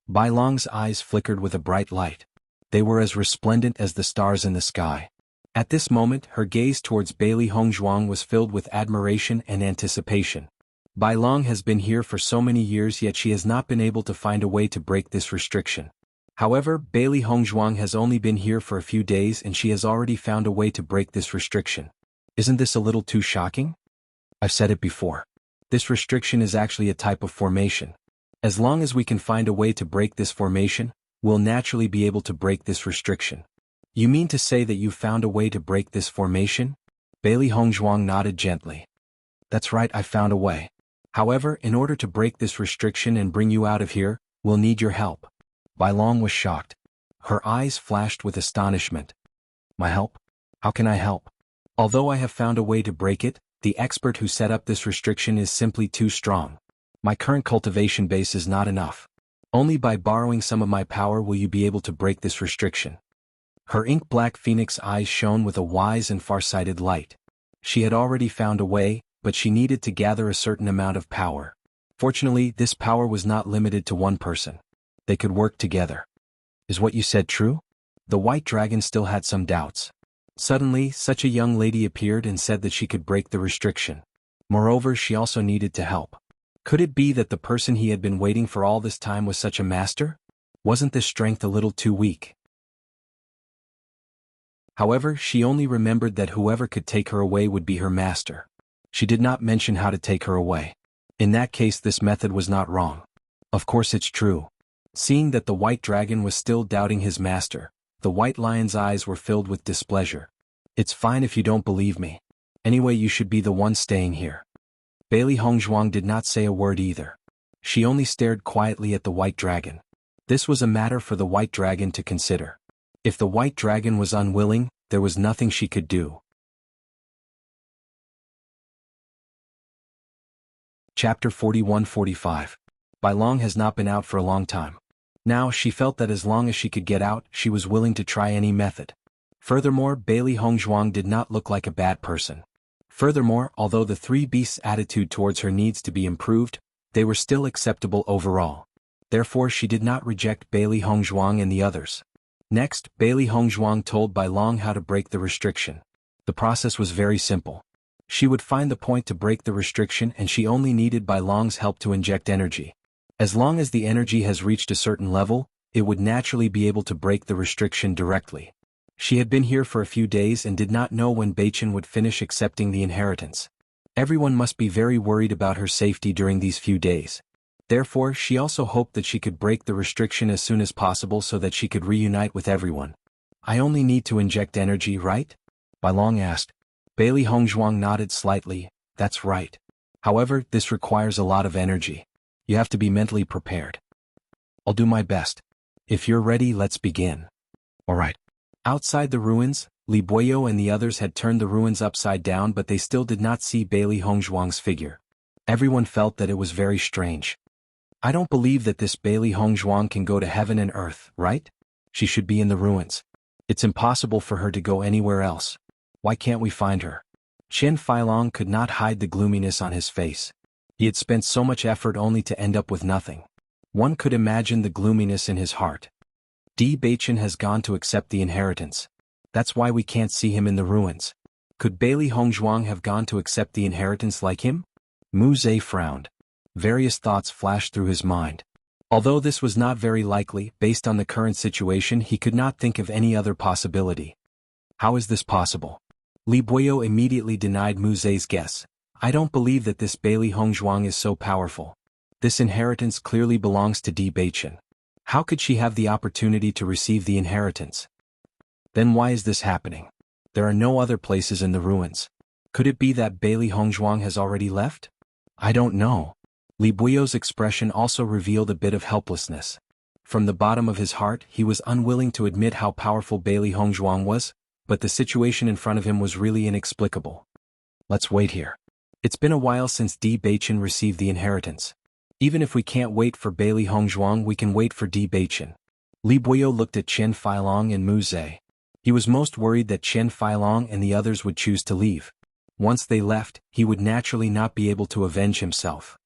Bai Long's eyes flickered with a bright light. They were as resplendent as the stars in the sky. At this moment, her gaze towards Bailey Hongzhuang was filled with admiration and anticipation. Bai Long has been here for so many years, yet she has not been able to find a way to break this restriction. However, Bailey Hongzhuang has only been here for a few days and she has already found a way to break this restriction. Isn't this a little too shocking? I've said it before. This restriction is actually a type of formation. As long as we can find a way to break this formation, we'll naturally be able to break this restriction. You mean to say that you found a way to break this formation? Bailey Hongzhuang nodded gently. That's right, I found a way. However, in order to break this restriction and bring you out of here, we'll need your help. Bai Long was shocked. Her eyes flashed with astonishment. My help? How can I help? Although I have found a way to break it, the expert who set up this restriction is simply too strong. My current cultivation base is not enough. Only by borrowing some of my power will you be able to break this restriction. Her ink-black phoenix eyes shone with a wise and far-sighted light. She had already found a way, but she needed to gather a certain amount of power. Fortunately, this power was not limited to one person. They could work together. Is what you said true? The white dragon still had some doubts. Suddenly, such a young lady appeared and said that she could break the restriction. Moreover, she also needed to help. Could it be that the person he had been waiting for all this time was such a master? Wasn't this strength a little too weak? However, she only remembered that whoever could take her away would be her master. She did not mention how to take her away. In that case, this method was not wrong. Of course it's true. Seeing that the white dragon was still doubting his master, the white lion's eyes were filled with displeasure. It's fine if you don't believe me. Anyway, you should be the one staying here. Bailey Hongzhuang did not say a word either. She only stared quietly at the white dragon. This was a matter for the white dragon to consider. If the white dragon was unwilling, there was nothing she could do. Chapter 41-45. Bai Long has not been out for a long time. Now she felt that as long as she could get out, she was willing to try any method. Furthermore, Bailey Hongzhuang did not look like a bad person. Furthermore, although the three beasts' attitude towards her needs to be improved, they were still acceptable overall. Therefore she did not reject Bailey Hongzhuang and the others. Next, Bailey Hongzhuang told Bai Long how to break the restriction. The process was very simple. She would find the point to break the restriction and she only needed Bai Long's help to inject energy. As long as the energy has reached a certain level, it would naturally be able to break the restriction directly. She had been here for a few days and did not know when Beichen would finish accepting the inheritance. Everyone must be very worried about her safety during these few days. Therefore, she also hoped that she could break the restriction as soon as possible so that she could reunite with everyone. I only need to inject energy, right? Bai Long asked. Bailey Hongzhuang nodded slightly. That's right. However, this requires a lot of energy. You have to be mentally prepared. I'll do my best. If you're ready, let's begin. Alright. Outside the ruins, Li Buoyo and the others had turned the ruins upside down, but they still did not see Bailey Hongzhuang's figure. Everyone felt that it was very strange. I don't believe that this Bailey Hongzhuang can go to heaven and earth, right? She should be in the ruins. It's impossible for her to go anywhere else. Why can't we find her? Chen Feilong could not hide the gloominess on his face. He had spent so much effort only to end up with nothing. One could imagine the gloominess in his heart. Di Beichen has gone to accept the inheritance. That's why we can't see him in the ruins. Could Bailey Hongzhuang have gone to accept the inheritance like him? Mu Zhe frowned. Various thoughts flashed through his mind. Although this was not very likely, based on the current situation, he could not think of any other possibility. How is this possible? Li Buoyo immediately denied Mu Zhe's guess. I don't believe that this Bailey Hongzhuang is so powerful. This inheritance clearly belongs to Di Beichen. How could she have the opportunity to receive the inheritance? Then why is this happening? There are no other places in the ruins. Could it be that Bailey Hongzhuang has already left? I don't know. Li Buoyo's expression also revealed a bit of helplessness. From the bottom of his heart, he was unwilling to admit how powerful Bailey Hongzhuang was, but the situation in front of him was really inexplicable. Let's wait here. It's been a while since Di Beichen received the inheritance. Even if we can't wait for Bailey Hongzhuang, we can wait for Di Beichen. Li Buoyo looked at Chen Feilong and Mu Zhe. He was most worried that Chen Feilong and the others would choose to leave. Once they left, he would naturally not be able to avenge himself.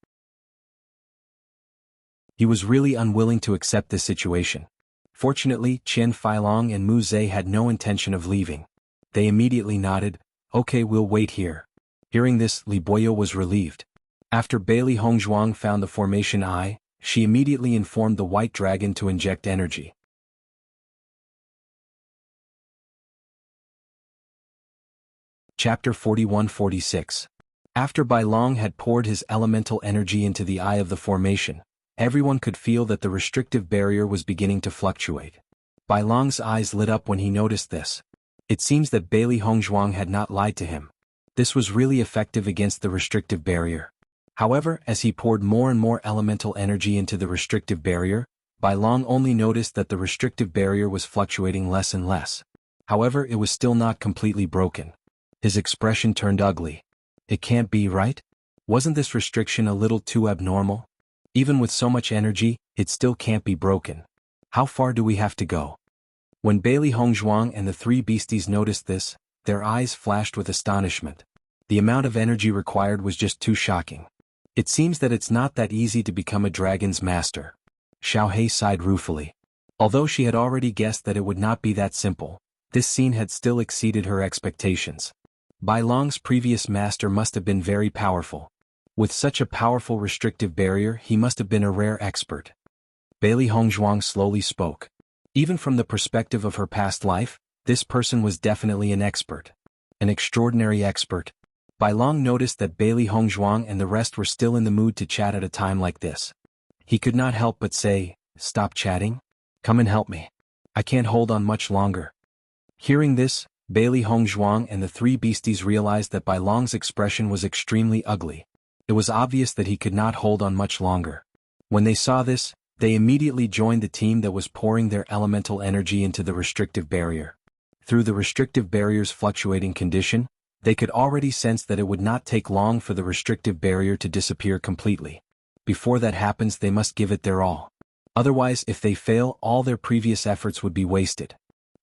He was really unwilling to accept this situation. Fortunately, Chen Feilong and Mu Zhe had no intention of leaving. They immediately nodded. Okay, we'll wait here. Hearing this, Li Buoyo was relieved. After Bailey Hongzhuang found the formation eye, she immediately informed the white dragon to inject energy. Chapter 41-46. After Bai Long had poured his elemental energy into the eye of the formation, everyone could feel that the restrictive barrier was beginning to fluctuate. Bai Long's eyes lit up when he noticed this. It seems that Bailey Hongzhuang had not lied to him. This was really effective against the restrictive barrier. However, as he poured more and more elemental energy into the restrictive barrier, Bai Long only noticed that the restrictive barrier was fluctuating less and less. However, it was still not completely broken. His expression turned ugly. It can't be, right? Wasn't this restriction a little too abnormal? Even with so much energy, it still can't be broken. How far do we have to go? When Bailey Hongzhuang and the three beasties noticed this, their eyes flashed with astonishment. The amount of energy required was just too shocking. It seems that it's not that easy to become a dragon's master. Xiao Hei sighed ruefully. Although she had already guessed that it would not be that simple, this scene had still exceeded her expectations. Bai Long's previous master must have been very powerful. With such a powerful restrictive barrier, he must have been a rare expert. Bailey Hongzhuang slowly spoke. Even from the perspective of her past life, this person was definitely an expert. An extraordinary expert. Bai Long noticed that Bailey Hongzhuang and the rest were still in the mood to chat at a time like this. He could not help but say, "Stop chatting. Come and help me. I can't hold on much longer." Hearing this, Bailey Hongzhuang and the three beasties realized that Bai Long's expression was extremely ugly. It was obvious that he could not hold on much longer. When they saw this, They immediately joined the team that was pouring their elemental energy into the restrictive barrier. Through the restrictive barrier's fluctuating condition, they could already sense that it would not take long for the restrictive barrier to disappear completely. Before that happens, they must give it their all. Otherwise, if they fail, all their previous efforts would be wasted.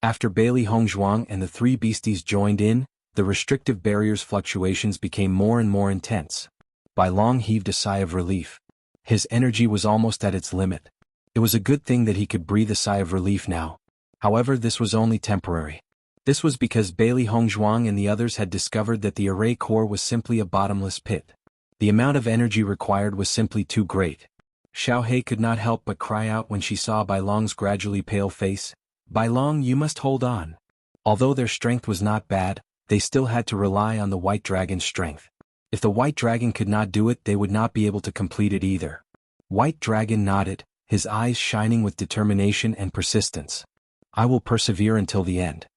After Bailey Hongzhuang and the three beasties joined in, the restrictive barrier's fluctuations became more and more intense. Bai Long heaved a sigh of relief. His energy was almost at its limit. It was a good thing that he could breathe a sigh of relief now. However, this was only temporary. This was because Bailey Hongzhuang and the others had discovered that the array core was simply a bottomless pit. The amount of energy required was simply too great. Xiao He could not help but cry out when she saw Bai Long's gradually pale face. Bai Long, you must hold on. Although their strength was not bad, they still had to rely on the White Dragon's strength. If the White Dragon could not do it, they would not be able to complete it either. White Dragon nodded, his eyes shining with determination and persistence. I will persevere until the end.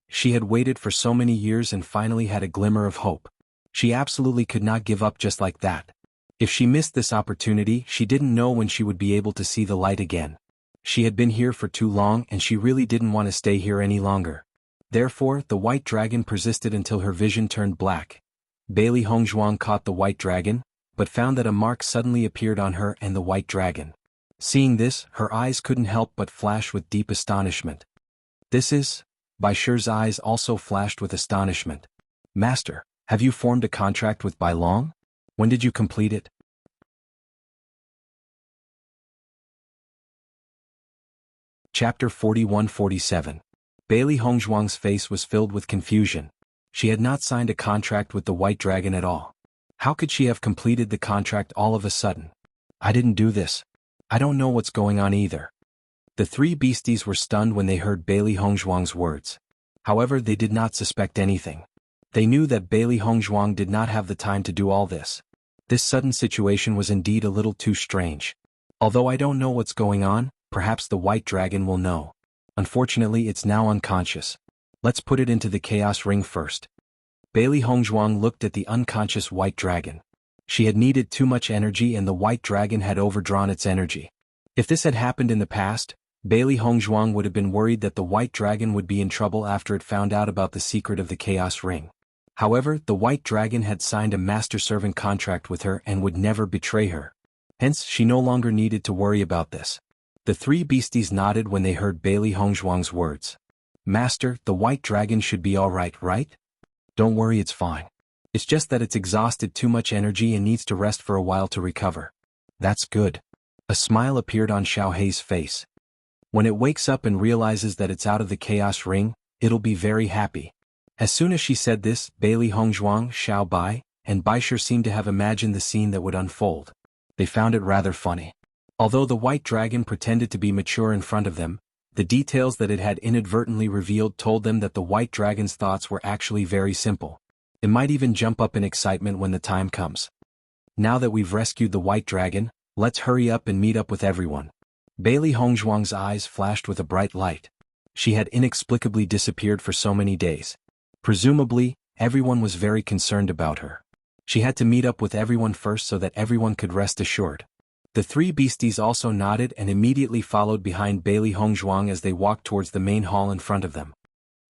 She had waited for so many years and finally had a glimmer of hope. She absolutely could not give up just like that. If she missed this opportunity, she didn't know when she would be able to see the light again. She had been here for too long and she really didn't want to stay here any longer. Therefore, the White Dragon persisted until her vision turned black. Bailey Hongzhuang caught the White Dragon, but found that a mark suddenly appeared on her and the White Dragon. Seeing this, her eyes couldn't help but flash with deep astonishment. This is... Bai Shi's eyes also flashed with astonishment. Master, have you formed a contract with Bai Long? When did you complete it? Chapter 41-47. Bailey Hongzhuang's face was filled with confusion. She had not signed a contract with the White Dragon at all. How could she have completed the contract all of a sudden? I didn't do this. I don't know what's going on either. The three beasties were stunned when they heard Bailey Hongzhuang's words. However, they did not suspect anything. They knew that Bailey Hongzhuang did not have the time to do all this. This sudden situation was indeed a little too strange. Although I don't know what's going on, perhaps the White Dragon will know. Unfortunately, it's now unconscious. Let's put it into the Chaos Ring first. Bailey Hongzhuang looked at the unconscious White Dragon. She had needed too much energy and the White Dragon had overdrawn its energy. If this had happened in the past, Bailey Hongzhuang would have been worried that the White Dragon would be in trouble after it found out about the secret of the Chaos Ring. However, the White Dragon had signed a master-servant contract with her and would never betray her. Hence, she no longer needed to worry about this. The three beasties nodded when they heard Bailey Hongzhuang's words. Master, the White Dragon should be alright, right? Don't worry, it's fine. It's just that it's exhausted too much energy and needs to rest for a while to recover. That's good. A smile appeared on Xiao Hei's face. When it wakes up and realizes that it's out of the Chaos Ring, it'll be very happy. As soon as she said this, Bailey Hongzhuang, Xiao Bai, and Bai Shi seemed to have imagined the scene that would unfold. They found it rather funny. Although the White Dragon pretended to be mature in front of them, the details that it had inadvertently revealed told them that the White Dragon's thoughts were actually very simple. It might even jump up in excitement when the time comes. Now that we've rescued the White Dragon, let's hurry up and meet up with everyone. Bailey Hongzhuang's eyes flashed with a bright light. She had inexplicably disappeared for so many days. Presumably, everyone was very concerned about her. She had to meet up with everyone first so that everyone could rest assured. The three beasties also nodded and immediately followed behind Bailey Hongzhuang as they walked towards the main hall in front of them.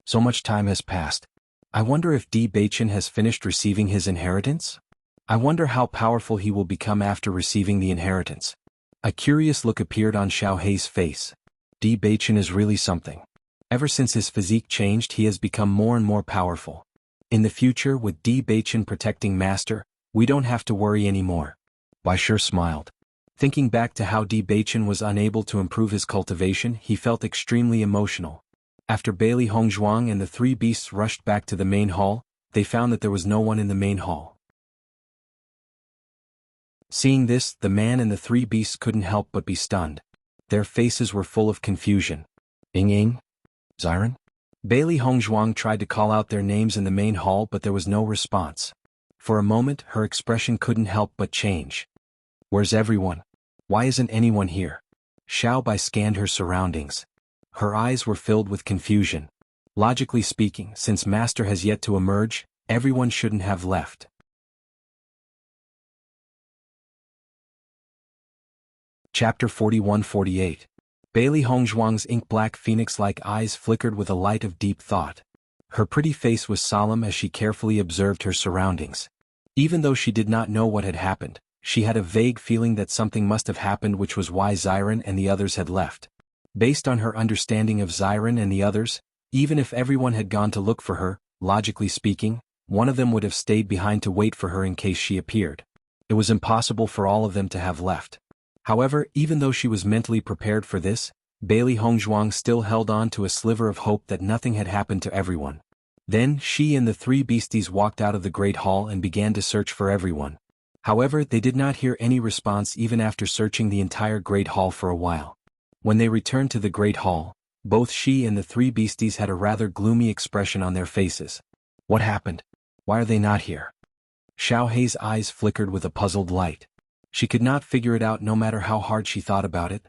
So much time has passed. I wonder if Di Beichen has finished receiving his inheritance? I wonder how powerful he will become after receiving the inheritance. A curious look appeared on Xiao Hei's face. Di Beichen is really something. Ever since his physique changed, he has become more and more powerful. In the future, with Di Beichen protecting Master, we don't have to worry anymore. Bai Shi smiled. Thinking back to how Di Beichen was unable to improve his cultivation, he felt extremely emotional. After Bailey Hongzhuang and the three beasts rushed back to the main hall, they found that there was no one in the main hall. Seeing this, the man and the three beasts couldn't help but be stunned. Their faces were full of confusion. Ying? Xiren? Bailey Hongzhuang tried to call out their names in the main hall but there was no response. For a moment, her expression couldn't help but change. Where's everyone? Why isn't anyone here? Xiao Bai scanned her surroundings. Her eyes were filled with confusion. Logically speaking, since Master has yet to emerge, everyone shouldn't have left. Chapter 41-48. Bailey Hongzhuang's ink-black phoenix-like eyes flickered with a light of deep thought. Her pretty face was solemn as she carefully observed her surroundings. Even though she did not know what had happened, she had a vague feeling that something must have happened, which was why Xiren and the others had left. Based on her understanding of Xiren and the others, even if everyone had gone to look for her, logically speaking, one of them would have stayed behind to wait for her in case she appeared. It was impossible for all of them to have left. However, even though she was mentally prepared for this, Bailey Hongzhuang still held on to a sliver of hope that nothing had happened to everyone. Then she and the three beasties walked out of the Great Hall and began to search for everyone. However, they did not hear any response even after searching the entire Great Hall for a while. When they returned to the Great Hall, both she and the three beasties had a rather gloomy expression on their faces. What happened? Why are they not here? Xiao Hei's eyes flickered with a puzzled light. She could not figure it out no matter how hard she thought about it.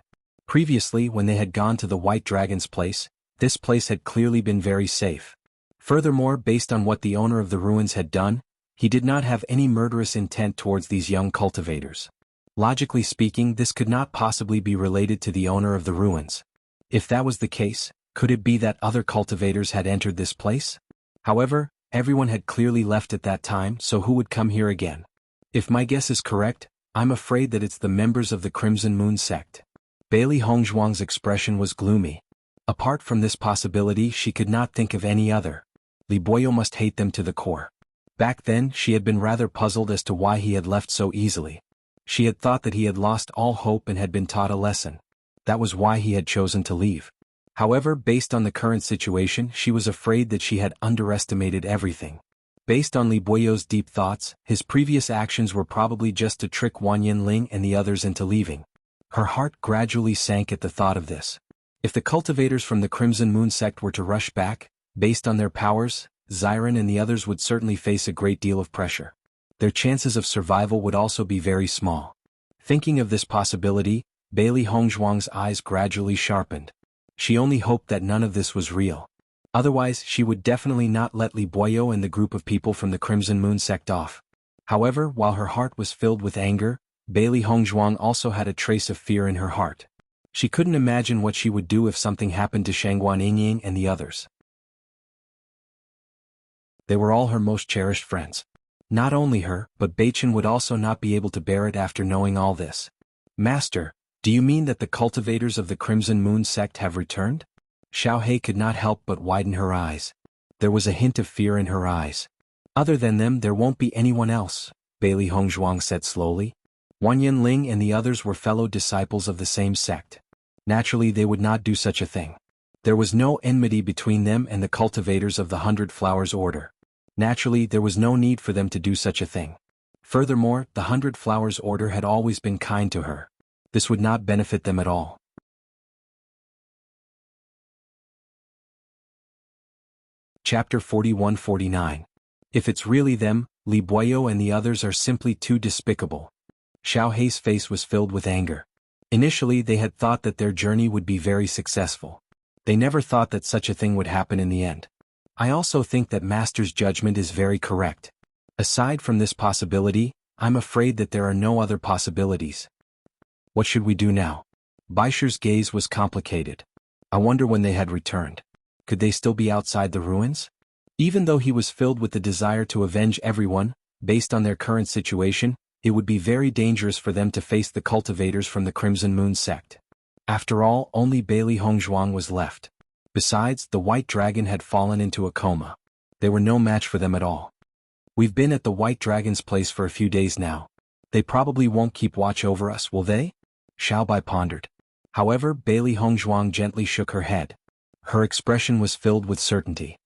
Previously, when they had gone to the White Dragon's place, this place had clearly been very safe. Furthermore, based on what the owner of the ruins had done, he did not have any murderous intent towards these young cultivators. Logically speaking, this could not possibly be related to the owner of the ruins. If that was the case, could it be that other cultivators had entered this place? However, everyone had clearly left at that time, so who would come here again? If my guess is correct, I'm afraid that it's the members of the Crimson Moon sect. Bailey Hongzhuang's expression was gloomy. Apart from this possibility, she could not think of any other. Li Boyo must hate them to the core. Back then, she had been rather puzzled as to why he had left so easily. She had thought that he had lost all hope and had been taught a lesson. That was why he had chosen to leave. However, based on the current situation, she was afraid that she had underestimated everything. Based on Li Boyo's deep thoughts, his previous actions were probably just to trick Wan Yinling and the others into leaving. Her heart gradually sank at the thought of this. If the cultivators from the Crimson Moon sect were to rush back, based on their powers, Xiren and the others would certainly face a great deal of pressure. Their chances of survival would also be very small. Thinking of this possibility, Bailey Hongzhuang's eyes gradually sharpened. She only hoped that none of this was real. Otherwise, she would definitely not let Li Boyo and the group of people from the Crimson Moon sect off. However, while her heart was filled with anger, Bailey Hongzhuang also had a trace of fear in her heart. She couldn't imagine what she would do if something happened to Shangguan Yingying and the others. They were all her most cherished friends. Not only her, but Beichen would also not be able to bear it after knowing all this. Master, do you mean that the cultivators of the Crimson Moon sect have returned? Xiao Hei could not help but widen her eyes. There was a hint of fear in her eyes. Other than them, there won't be anyone else, Bailey Hongzhuang said slowly. Wan Yinling and the others were fellow disciples of the same sect. Naturally, they would not do such a thing. There was no enmity between them and the cultivators of the 100 Flowers Order. Naturally, there was no need for them to do such a thing. Furthermore, the 100 Flowers Order had always been kind to her. This would not benefit them at all. Chapter 41-49. If it's really them, Li Boyo and the others are simply too despicable. Xiao Hei's face was filled with anger. Initially, they had thought that their journey would be very successful. They never thought that such a thing would happen in the end. I also think that Master's judgment is very correct. Aside from this possibility, I'm afraid that there are no other possibilities. What should we do now? Baisher's gaze was complicated. I wonder when they had returned. Could they still be outside the ruins? Even though he was filled with the desire to avenge everyone, based on their current situation, it would be very dangerous for them to face the cultivators from the Crimson Moon sect. After all, only Bailey Hongzhuang was left. Besides, the White Dragon had fallen into a coma. They were no match for them at all. We've been at the White Dragon's place for a few days now. They probably won't keep watch over us, will they? Xiaobai pondered. However, Bailey Hongzhuang gently shook her head. Her expression was filled with certainty.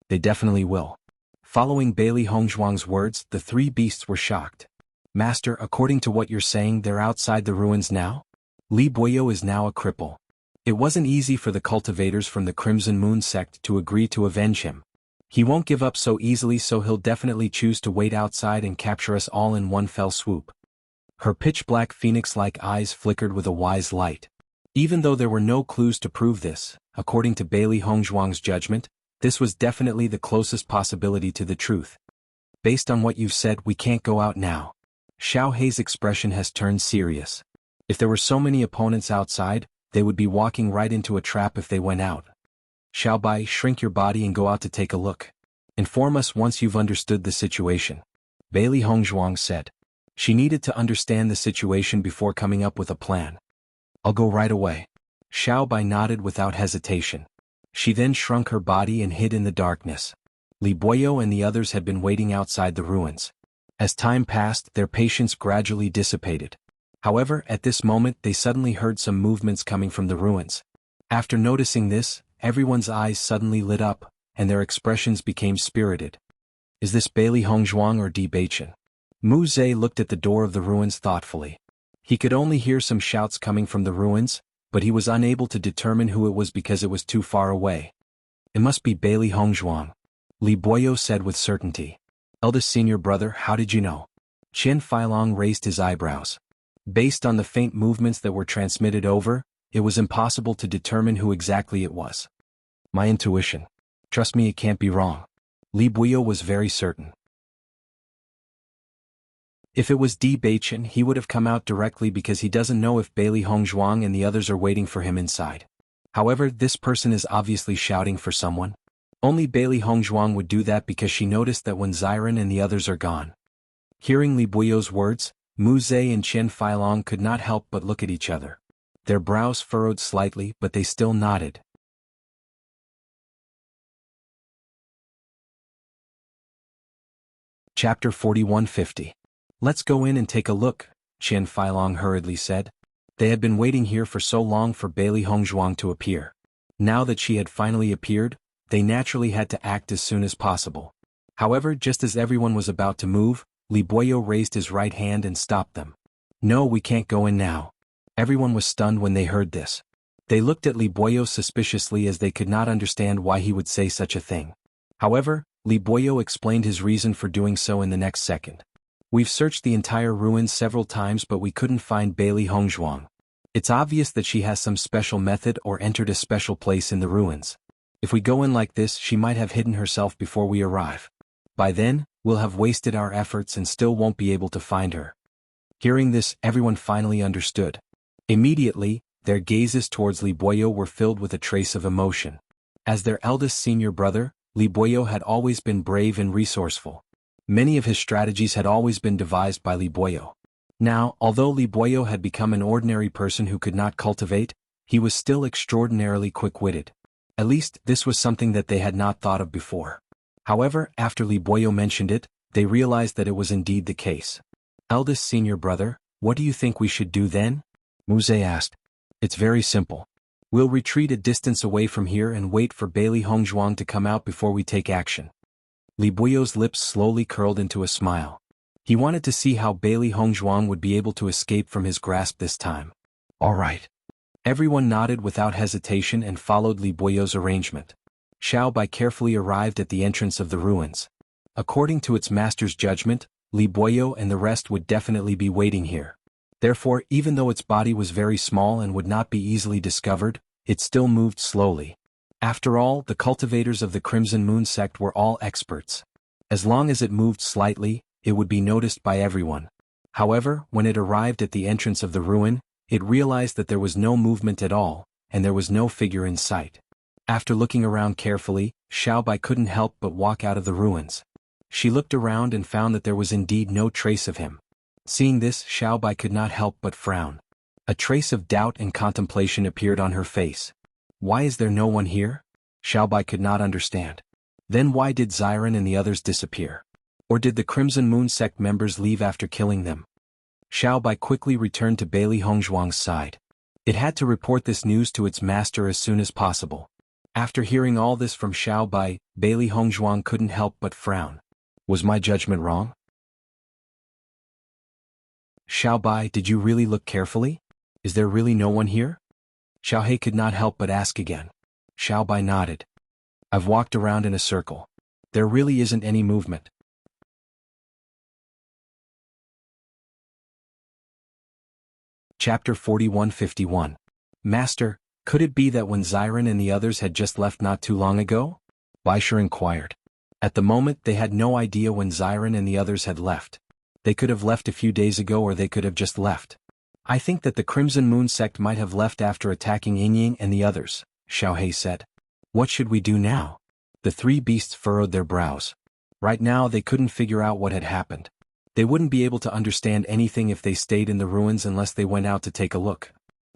They definitely will. Following Bailey Hongzhuang's words, the three beasts were shocked. Master, according to what you're saying, they're outside the ruins now? Li Boyo is now a cripple. It wasn't easy for the cultivators from the Crimson Moon sect to agree to avenge him. He won't give up so easily, so he'll definitely choose to wait outside and capture us all in one fell swoop. Her pitch-black phoenix-like eyes flickered with a wise light. Even though there were no clues to prove this, according to Bailey Hongzhuang's judgment, this was definitely the closest possibility to the truth. Based on what you've said, we can't go out now. Xiao Hei's expression has turned serious. If there were so many opponents outside, they would be walking right into a trap if they went out. Xiaobai, shrink your body and go out to take a look. Inform us once you've understood the situation. Bailey Hongzhuang said. She needed to understand the situation before coming up with a plan. I'll go right away. Xiaobai nodded without hesitation. She then shrunk her body and hid in the darkness. Li Buoyou and the others had been waiting outside the ruins. As time passed, their patience gradually dissipated. However, at this moment they suddenly heard some movements coming from the ruins. After noticing this, everyone's eyes suddenly lit up, and their expressions became spirited. Is this Bailey Hongzhuang or Di Beichen? Mu Zhe looked at the door of the ruins thoughtfully. He could only hear some shouts coming from the ruins, but he was unable to determine who it was because it was too far away. It must be Bailey Hongzhuang, Li Buoyou said with certainty. Eldest senior brother, how did you know? Qian Feilong raised his eyebrows. Based on the faint movements that were transmitted over, it was impossible to determine who exactly it was. My intuition. Trust me, it can't be wrong. Li Buoyou was very certain. If it was Di Beichen, he would have come out directly because he doesn't know if Bailey Hongzhuang and the others are waiting for him inside. However, this person is obviously shouting for someone. Only Bailey Hongzhuang would do that because she noticed that when Ziren and the others are gone. Hearing Li Buoyou's words, Mu Zhe and Qian Feilong could not help but look at each other. Their brows furrowed slightly, but they still nodded. Chapter 4150. Let's go in and take a look, Qian Feilong hurriedly said. They had been waiting here for so long for Bailey Hongzhuang to appear. Now that she had finally appeared, they naturally had to act as soon as possible. However, just as everyone was about to move, Li Buoyou raised his right hand and stopped them. No, we can't go in now. Everyone was stunned when they heard this. They looked at Li Buoyou suspiciously as they could not understand why he would say such a thing. However, Li Buoyou explained his reason for doing so in the next second. We've searched the entire ruins several times but we couldn't find Bailey Hongzhuang. It's obvious that she has some special method or entered a special place in the ruins. If we go in like this, she might have hidden herself before we arrive. By then, we'll have wasted our efforts and still won't be able to find her. Hearing this, everyone finally understood. Immediately, their gazes towards Li Buoyou were filled with a trace of emotion. As their eldest senior brother, Li Buoyou had always been brave and resourceful. Many of his strategies had always been devised by Li Buoyou. Now, although Li Buoyou had become an ordinary person who could not cultivate, he was still extraordinarily quick-witted. At least, this was something that they had not thought of before. However, after Li Buoyou mentioned it, they realized that it was indeed the case. Eldest senior brother, what do you think we should do then? Mu Zhe asked. It's very simple. We'll retreat a distance away from here and wait for Bailey Hongzhuang to come out before we take action. Li Buoyou's lips slowly curled into a smile. He wanted to see how Bailey Hongzhuang would be able to escape from his grasp this time. All right. Everyone nodded without hesitation and followed Li Buoyou's arrangement. Xiaobai carefully arrived at the entrance of the ruins. According to its master's judgment, Li Buoyou and the rest would definitely be waiting here. Therefore, even though its body was very small and would not be easily discovered, it still moved slowly. After all, the cultivators of the Crimson Moon sect were all experts. As long as it moved slightly, it would be noticed by everyone. However, when it arrived at the entrance of the ruin, it realized that there was no movement at all, and there was no figure in sight. After looking around carefully, Xiaobai couldn't help but walk out of the ruins. She looked around and found that there was indeed no trace of him. Seeing this, Xiaobai could not help but frown. A trace of doubt and contemplation appeared on her face. Why is there no one here? Xiaobai could not understand. Then why did Ziren and the others disappear? Or did the Crimson Moon sect members leave after killing them? Xiaobai quickly returned to Bailey Hongzhuang's side. It had to report this news to its master as soon as possible. After hearing all this from Xiaobai, Bailey Hongzhuang couldn't help but frown. Was my judgment wrong? Xiaobai, did you really look carefully? Is there really no one here? Xiaohei could not help but ask again. Xiaobai nodded. I've walked around in a circle. There really isn't any movement. Chapter 4151. Master, could it be that when Ziren and the others had just left not too long ago? Baisher inquired. At the moment, they had no idea when Ziren and the others had left. They could have left a few days ago or they could have just left. I think that the Crimson Moon sect might have left after attacking Yingying and the others, Xiaohei said. What should we do now? The three beasts furrowed their brows. Right now they couldn't figure out what had happened. They wouldn't be able to understand anything if they stayed in the ruins unless they went out to take a look.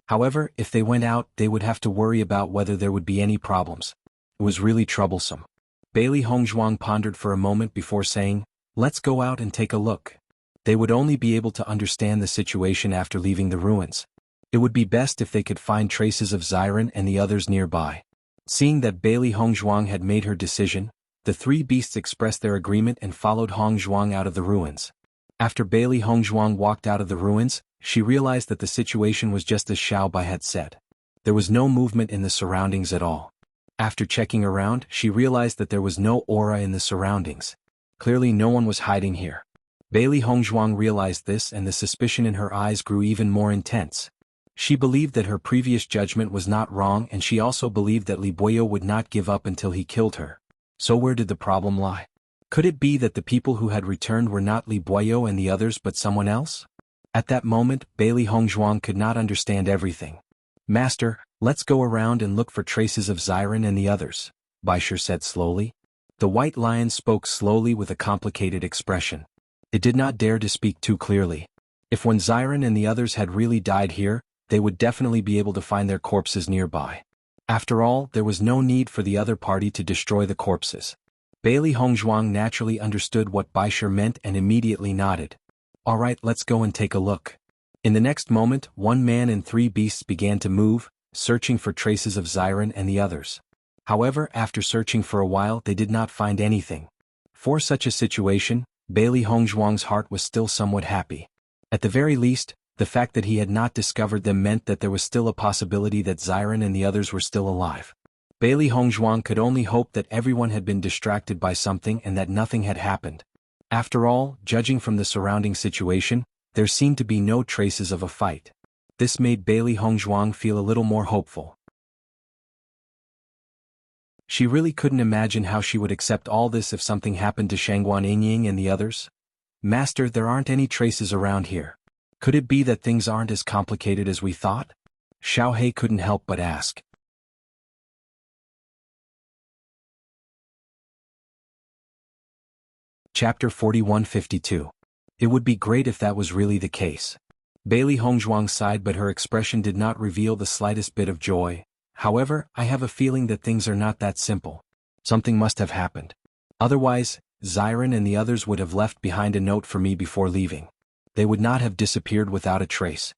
However, if they went out, they would have to worry about whether there would be any problems. It was really troublesome. Bailey Hongzhuang pondered for a moment before saying, "Let's go out and take a look." They would only be able to understand the situation after leaving the ruins. It would be best if they could find traces of Xiren and the others nearby. Seeing that Bailey Hongzhuang had made her decision, the three beasts expressed their agreement and followed Hongzhuang out of the ruins. After Bailey Hongzhuang walked out of the ruins, she realized that the situation was just as Xiaobai had said. There was no movement in the surroundings at all. After checking around, she realized that there was no aura in the surroundings. Clearly no one was hiding here. Bailey Hongzhuang realized this and the suspicion in her eyes grew even more intense. She believed that her previous judgment was not wrong and she also believed that Li Buoyo would not give up until he killed her. So where did the problem lie? Could it be that the people who had returned were not Li Buoyo and the others but someone else? At that moment, Bailey Hongzhuang could not understand everything. "Master, let's go around and look for traces of Xiren and the others," Baisher said slowly. The white lion spoke slowly with a complicated expression. It did not dare to speak too clearly. If when Xiren and the others had really died here, they would definitely be able to find their corpses nearby. After all, there was no need for the other party to destroy the corpses. Bailey Hongzhuang naturally understood what Baisher meant and immediately nodded. "All right, let's go and take a look." In the next moment, one man and three beasts began to move, searching for traces of Xiren and the others. However, after searching for a while they did not find anything. For such a situation, Bailey Hongzhuang's heart was still somewhat happy. At the very least, the fact that he had not discovered them meant that there was still a possibility that Xiren and the others were still alive. Bailey Hongzhuang could only hope that everyone had been distracted by something and that nothing had happened. After all, judging from the surrounding situation, there seemed to be no traces of a fight. This made Bailey Hongzhuang feel a little more hopeful. She really couldn't imagine how she would accept all this if something happened to Shangguan Yingying and the others. "Master, there aren't any traces around here. Could it be that things aren't as complicated as we thought?" Xiaohei couldn't help but ask. Chapter 4152. It would be great if that was really the case. Bailey Hongzhuang sighed but her expression did not reveal the slightest bit of joy. "However, I have a feeling that things are not that simple. Something must have happened. Otherwise, Xiren and the others would have left behind a note for me before leaving. They would not have disappeared without a trace."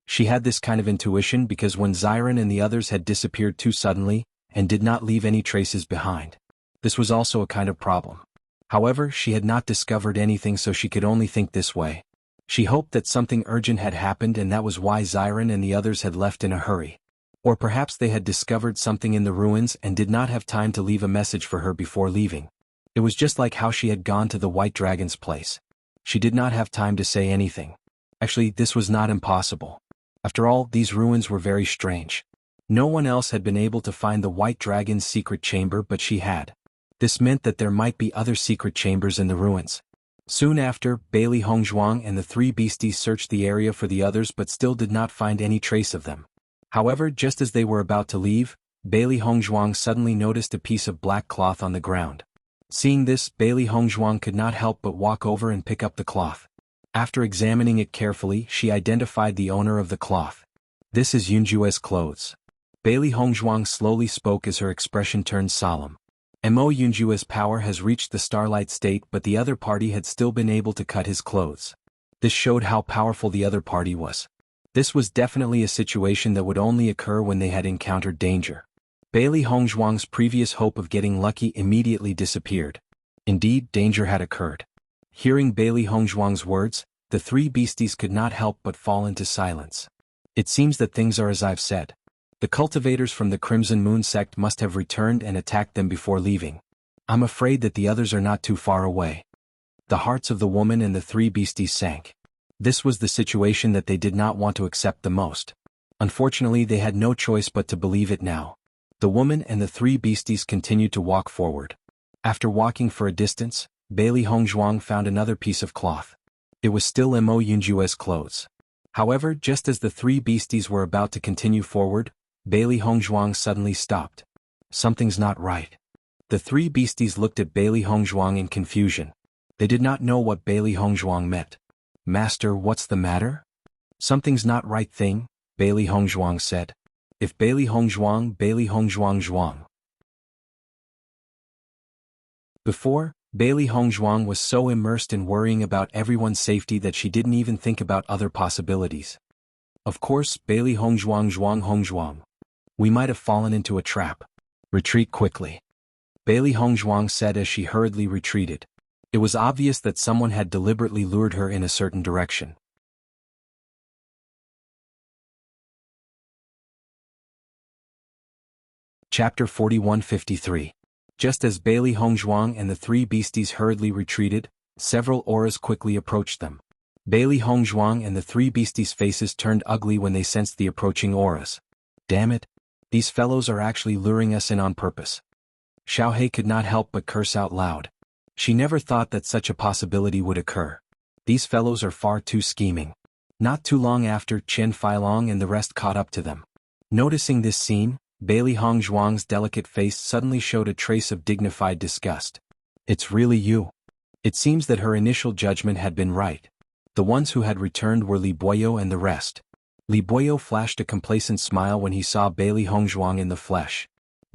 She had this kind of intuition because when Xiren and the others had disappeared too suddenly, and did not leave any traces behind. This was also a kind of problem. However, she had not discovered anything so she could only think this way. She hoped that something urgent had happened and that was why Xiren and the others had left in a hurry. Or perhaps they had discovered something in the ruins and did not have time to leave a message for her before leaving. It was just like how she had gone to the White Dragon's place. She did not have time to say anything. Actually, this was not impossible. After all, these ruins were very strange. No one else had been able to find the White Dragon's secret chamber but she had. This meant that there might be other secret chambers in the ruins. Soon after, Bailey Hongzhuang and the three beasties searched the area for the others but still did not find any trace of them. However, just as they were about to leave, Bailey Hongzhuang suddenly noticed a piece of black cloth on the ground. Seeing this, Bailey Hongzhuang could not help but walk over and pick up the cloth. After examining it carefully, she identified the owner of the cloth. "This is Yunjue's clothes." Bailey Hongzhuang slowly spoke as her expression turned solemn. Mo Yunjue's power has reached the starlight state but the other party had still been able to cut his clothes. This showed how powerful the other party was. This was definitely a situation that would only occur when they had encountered danger. Bailey Hongzhuang's previous hope of getting lucky immediately disappeared. Indeed, danger had occurred. Hearing Bailey Hongzhuang's words, the three beasties could not help but fall into silence. It seems that things are as I've said. The cultivators from the Crimson Moon sect must have returned and attacked them before leaving. I'm afraid that the others are not too far away. The hearts of the woman and the three beasties sank. This was the situation that they did not want to accept the most. Unfortunately, they had no choice but to believe it now. The woman and the three beasties continued to walk forward. After walking for a distance, Bailey Hongzhuang found another piece of cloth. It was still Mo Yunjue's clothes. However, just as the three beasties were about to continue forward, Bailey Hongzhuang suddenly stopped. Something's not right. The three beasties looked at Bailey Hongzhuang in confusion. They did not know what Bailey Hongzhuang meant. Master, what's the matter? Something's not right thing, Bailey Hongzhuang said. If Bailey Hongzhuang, Bailey Hongzhuang Zhuang. Before, Bailey Hongzhuang was so immersed in worrying about everyone's safety that she didn't even think about other possibilities. Of course, Bailey Hongzhuang Zhuang Hongzhuang. We might have fallen into a trap. Retreat quickly. Bailey Hongzhuang said as she hurriedly retreated. It was obvious that someone had deliberately lured her in a certain direction. Chapter 4153. Just as Bailey Hongzhuang and the three beasties hurriedly retreated, several auras quickly approached them. Bailey Hongzhuang and the three beasties' faces turned ugly when they sensed the approaching auras. Damn it! These fellows are actually luring us in on purpose. Xiaohei could not help but curse out loud. She never thought that such a possibility would occur. These fellows are far too scheming. Not too long after, Chen Feilong and the rest caught up to them. Noticing this scene, Bailey Hongzhuang's delicate face suddenly showed a trace of dignified disgust. It's really you. It seems that her initial judgment had been right. The ones who had returned were Li Boyo and the rest. Li Boyo flashed a complacent smile when he saw Bailey Hongzhuang in the flesh.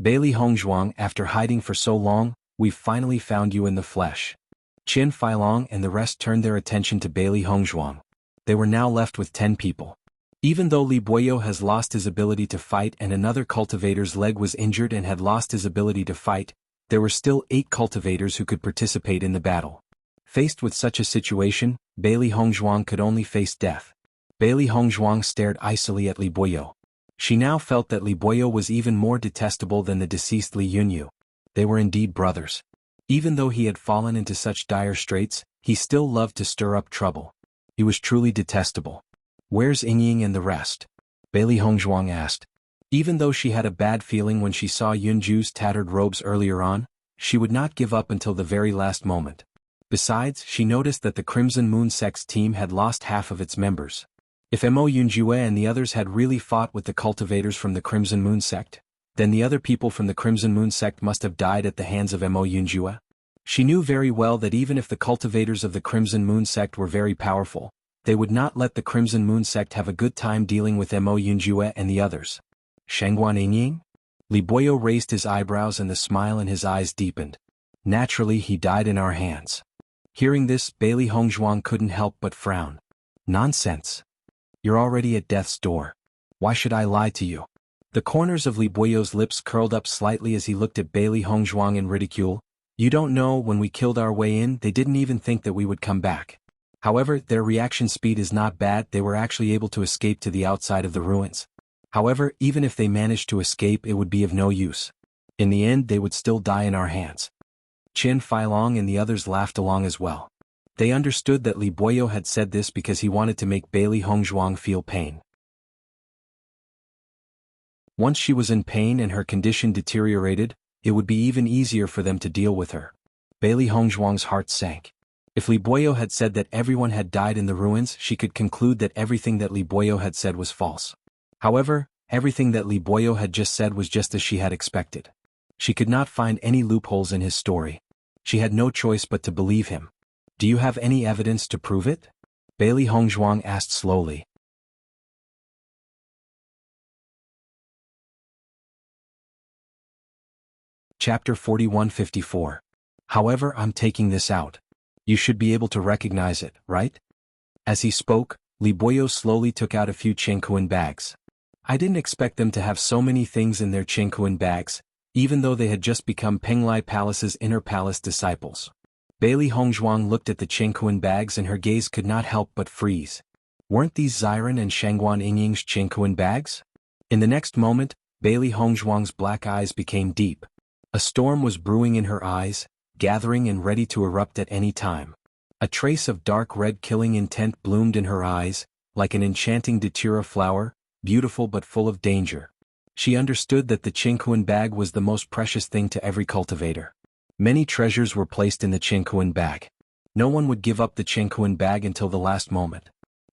Bailey Hongzhuang, after hiding for so long, we've finally found you in the flesh. Chen Feilong and the rest turned their attention to Bailey Hongzhuang. They were now left with 10 people. Even though Li Boyo has lost his ability to fight and another cultivator's leg was injured and had lost his ability to fight, there were still 8 cultivators who could participate in the battle. Faced with such a situation, Bailey Hongzhuang could only face death. Bailey Hongzhuang stared icily at Li Boyo. She now felt that Li Boyo was even more detestable than the deceased Li Yunyu. They were indeed brothers. Even though he had fallen into such dire straits, he still loved to stir up trouble. He was truly detestable. Where's Yingying and the rest? Bailey Hongzhuang asked. Even though she had a bad feeling when she saw Yunju's tattered robes earlier on, she would not give up until the very last moment. Besides, she noticed that the Crimson Moon Sect's team had lost half of its members. If Mo Yunjue and the others had really fought with the cultivators from the Crimson Moon Sect, then the other people from the Crimson Moon Sect must have died at the hands of Mo Yunjue. She knew very well that even if the cultivators of the Crimson Moon Sect were very powerful, they would not let the Crimson Moon Sect have a good time dealing with Mo Yunjue and the others. Shangguan Yingying? Li Boyo raised his eyebrows and the smile in his eyes deepened. Naturally, he died in our hands. Hearing this, Bailey Hongzhuang couldn't help but frown. Nonsense. You're already at death's door. Why should I lie to you? The corners of Li Boyo's lips curled up slightly as he looked at Bailey Hongzhuang in ridicule. You don't know, when we killed our way in, they didn't even think that we would come back. However, their reaction speed is not bad. They were actually able to escape to the outside of the ruins. However, even if they managed to escape, it would be of no use. In the end, they would still die in our hands. Chen Feilong and the others laughed along as well. They understood that Li Boyo had said this because he wanted to make Bailey Hongzhuang feel pain. Once she was in pain and her condition deteriorated, it would be even easier for them to deal with her. Bailey Hongzhuang's heart sank. If Li Boyo had said that everyone had died in the ruins, she could conclude that everything that Li Boyo had said was false. However, everything that Li Boyo had just said was just as she had expected. She could not find any loopholes in his story. She had no choice but to believe him. Do you have any evidence to prove it? Bailey Hongzhuang asked slowly. Chapter 4154. However, I'm taking this out. You should be able to recognize it, right? As he spoke, Li Boyo slowly took out a few Chengkuan bags. I didn't expect them to have so many things in their Chengkuan bags, even though they had just become Penglai Palace's inner palace disciples. Bailey Hongzhuang looked at the Chengkuan bags and her gaze could not help but freeze. Weren't these Xiren and Shangguan Yingying's Chengkuan bags? In the next moment, Bailey Hongzhuang's black eyes became deep. A storm was brewing in her eyes, gathering and ready to erupt at any time. A trace of dark red killing intent bloomed in her eyes, like an enchanting datura flower, beautiful but full of danger. She understood that the Chengkuan bag was the most precious thing to every cultivator. Many treasures were placed in the Chengkuan bag. No one would give up the Chengkuan bag until the last moment.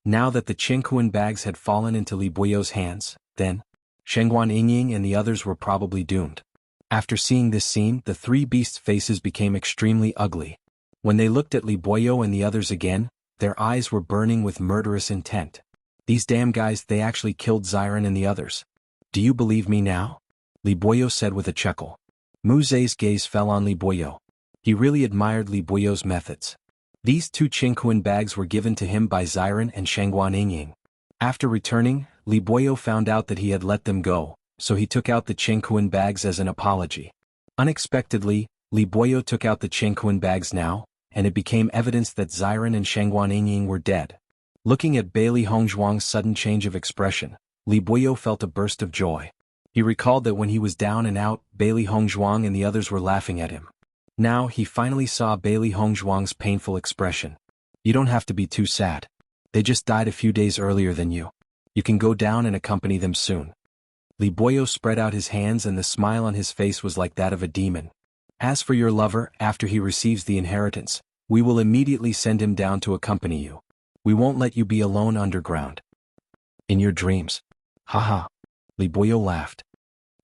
Now that the Qingquan bags had fallen into Li Buyo's hands, then, Shengguan Yingying and the others were probably doomed. After seeing this scene, the three beasts' faces became extremely ugly. When they looked at Li Buyo and the others again, their eyes were burning with murderous intent. These damn guys, they actually killed Xiren and the others. Do you believe me now? Li Buyo said with a chuckle. Mu Zhe's gaze fell on Li Buyo. He really admired Li Buyo's methods. These two Qingquan bags were given to him by Xiren and Shengguan Yingying. After returning, Li Buyo found out that he had let them go, so he took out the Qingquan bags as an apology. Unexpectedly, Li Buyo took out the Qingquan bags now, and it became evidence that Xiren and Shengguan Yingying were dead. Looking at Bailey Hongzhuang's sudden change of expression, Li Buyo felt a burst of joy. He recalled that when he was down and out, Bailey Hongzhuang and the others were laughing at him. Now he finally saw Bailey Hongzhuang's painful expression. You don't have to be too sad. They just died a few days earlier than you. You can go down and accompany them soon. Li Buyo spread out his hands and the smile on his face was like that of a demon. As for your lover, after he receives the inheritance, we will immediately send him down to accompany you. We won't let you be alone underground. In your dreams. Haha. Li Buyo laughed.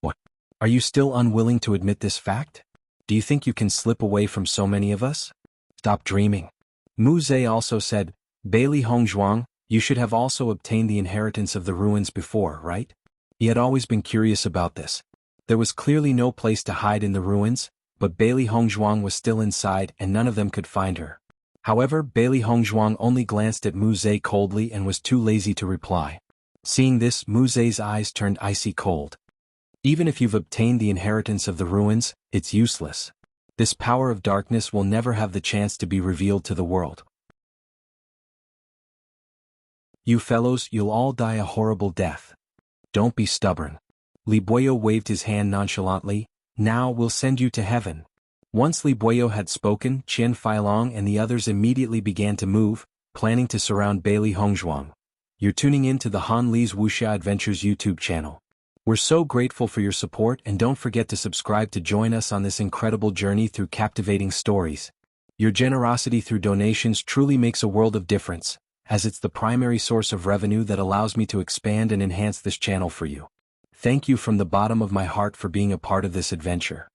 What? Are you still unwilling to admit this fact? Do you think you can slip away from so many of us? Stop dreaming. Mu Zhe also said, Bailey Hongzhuang, you should have also obtained the inheritance of the ruins before, right? He had always been curious about this. There was clearly no place to hide in the ruins, but Bailey Hongzhuang was still inside and none of them could find her. However, Bailey Hongzhuang only glanced at Mu Zhe coldly and was too lazy to reply. Seeing this, Mu Zhe's eyes turned icy cold. Even if you've obtained the inheritance of the ruins, it's useless. This power of darkness will never have the chance to be revealed to the world. You fellows, you'll all die a horrible death. Don't be stubborn. Li Buyo waved his hand nonchalantly. Now we'll send you to heaven. Once Li Buyo had spoken, Qian Feilong and the others immediately began to move, planning to surround Bailey Hongzhuang. You're tuning in to the Han Li's Wuxia Adventures YouTube channel. We're so grateful for your support and don't forget to subscribe to join us on this incredible journey through captivating stories. Your generosity through donations truly makes a world of difference, as it's the primary source of revenue that allows me to expand and enhance this channel for you. Thank you from the bottom of my heart for being a part of this adventure.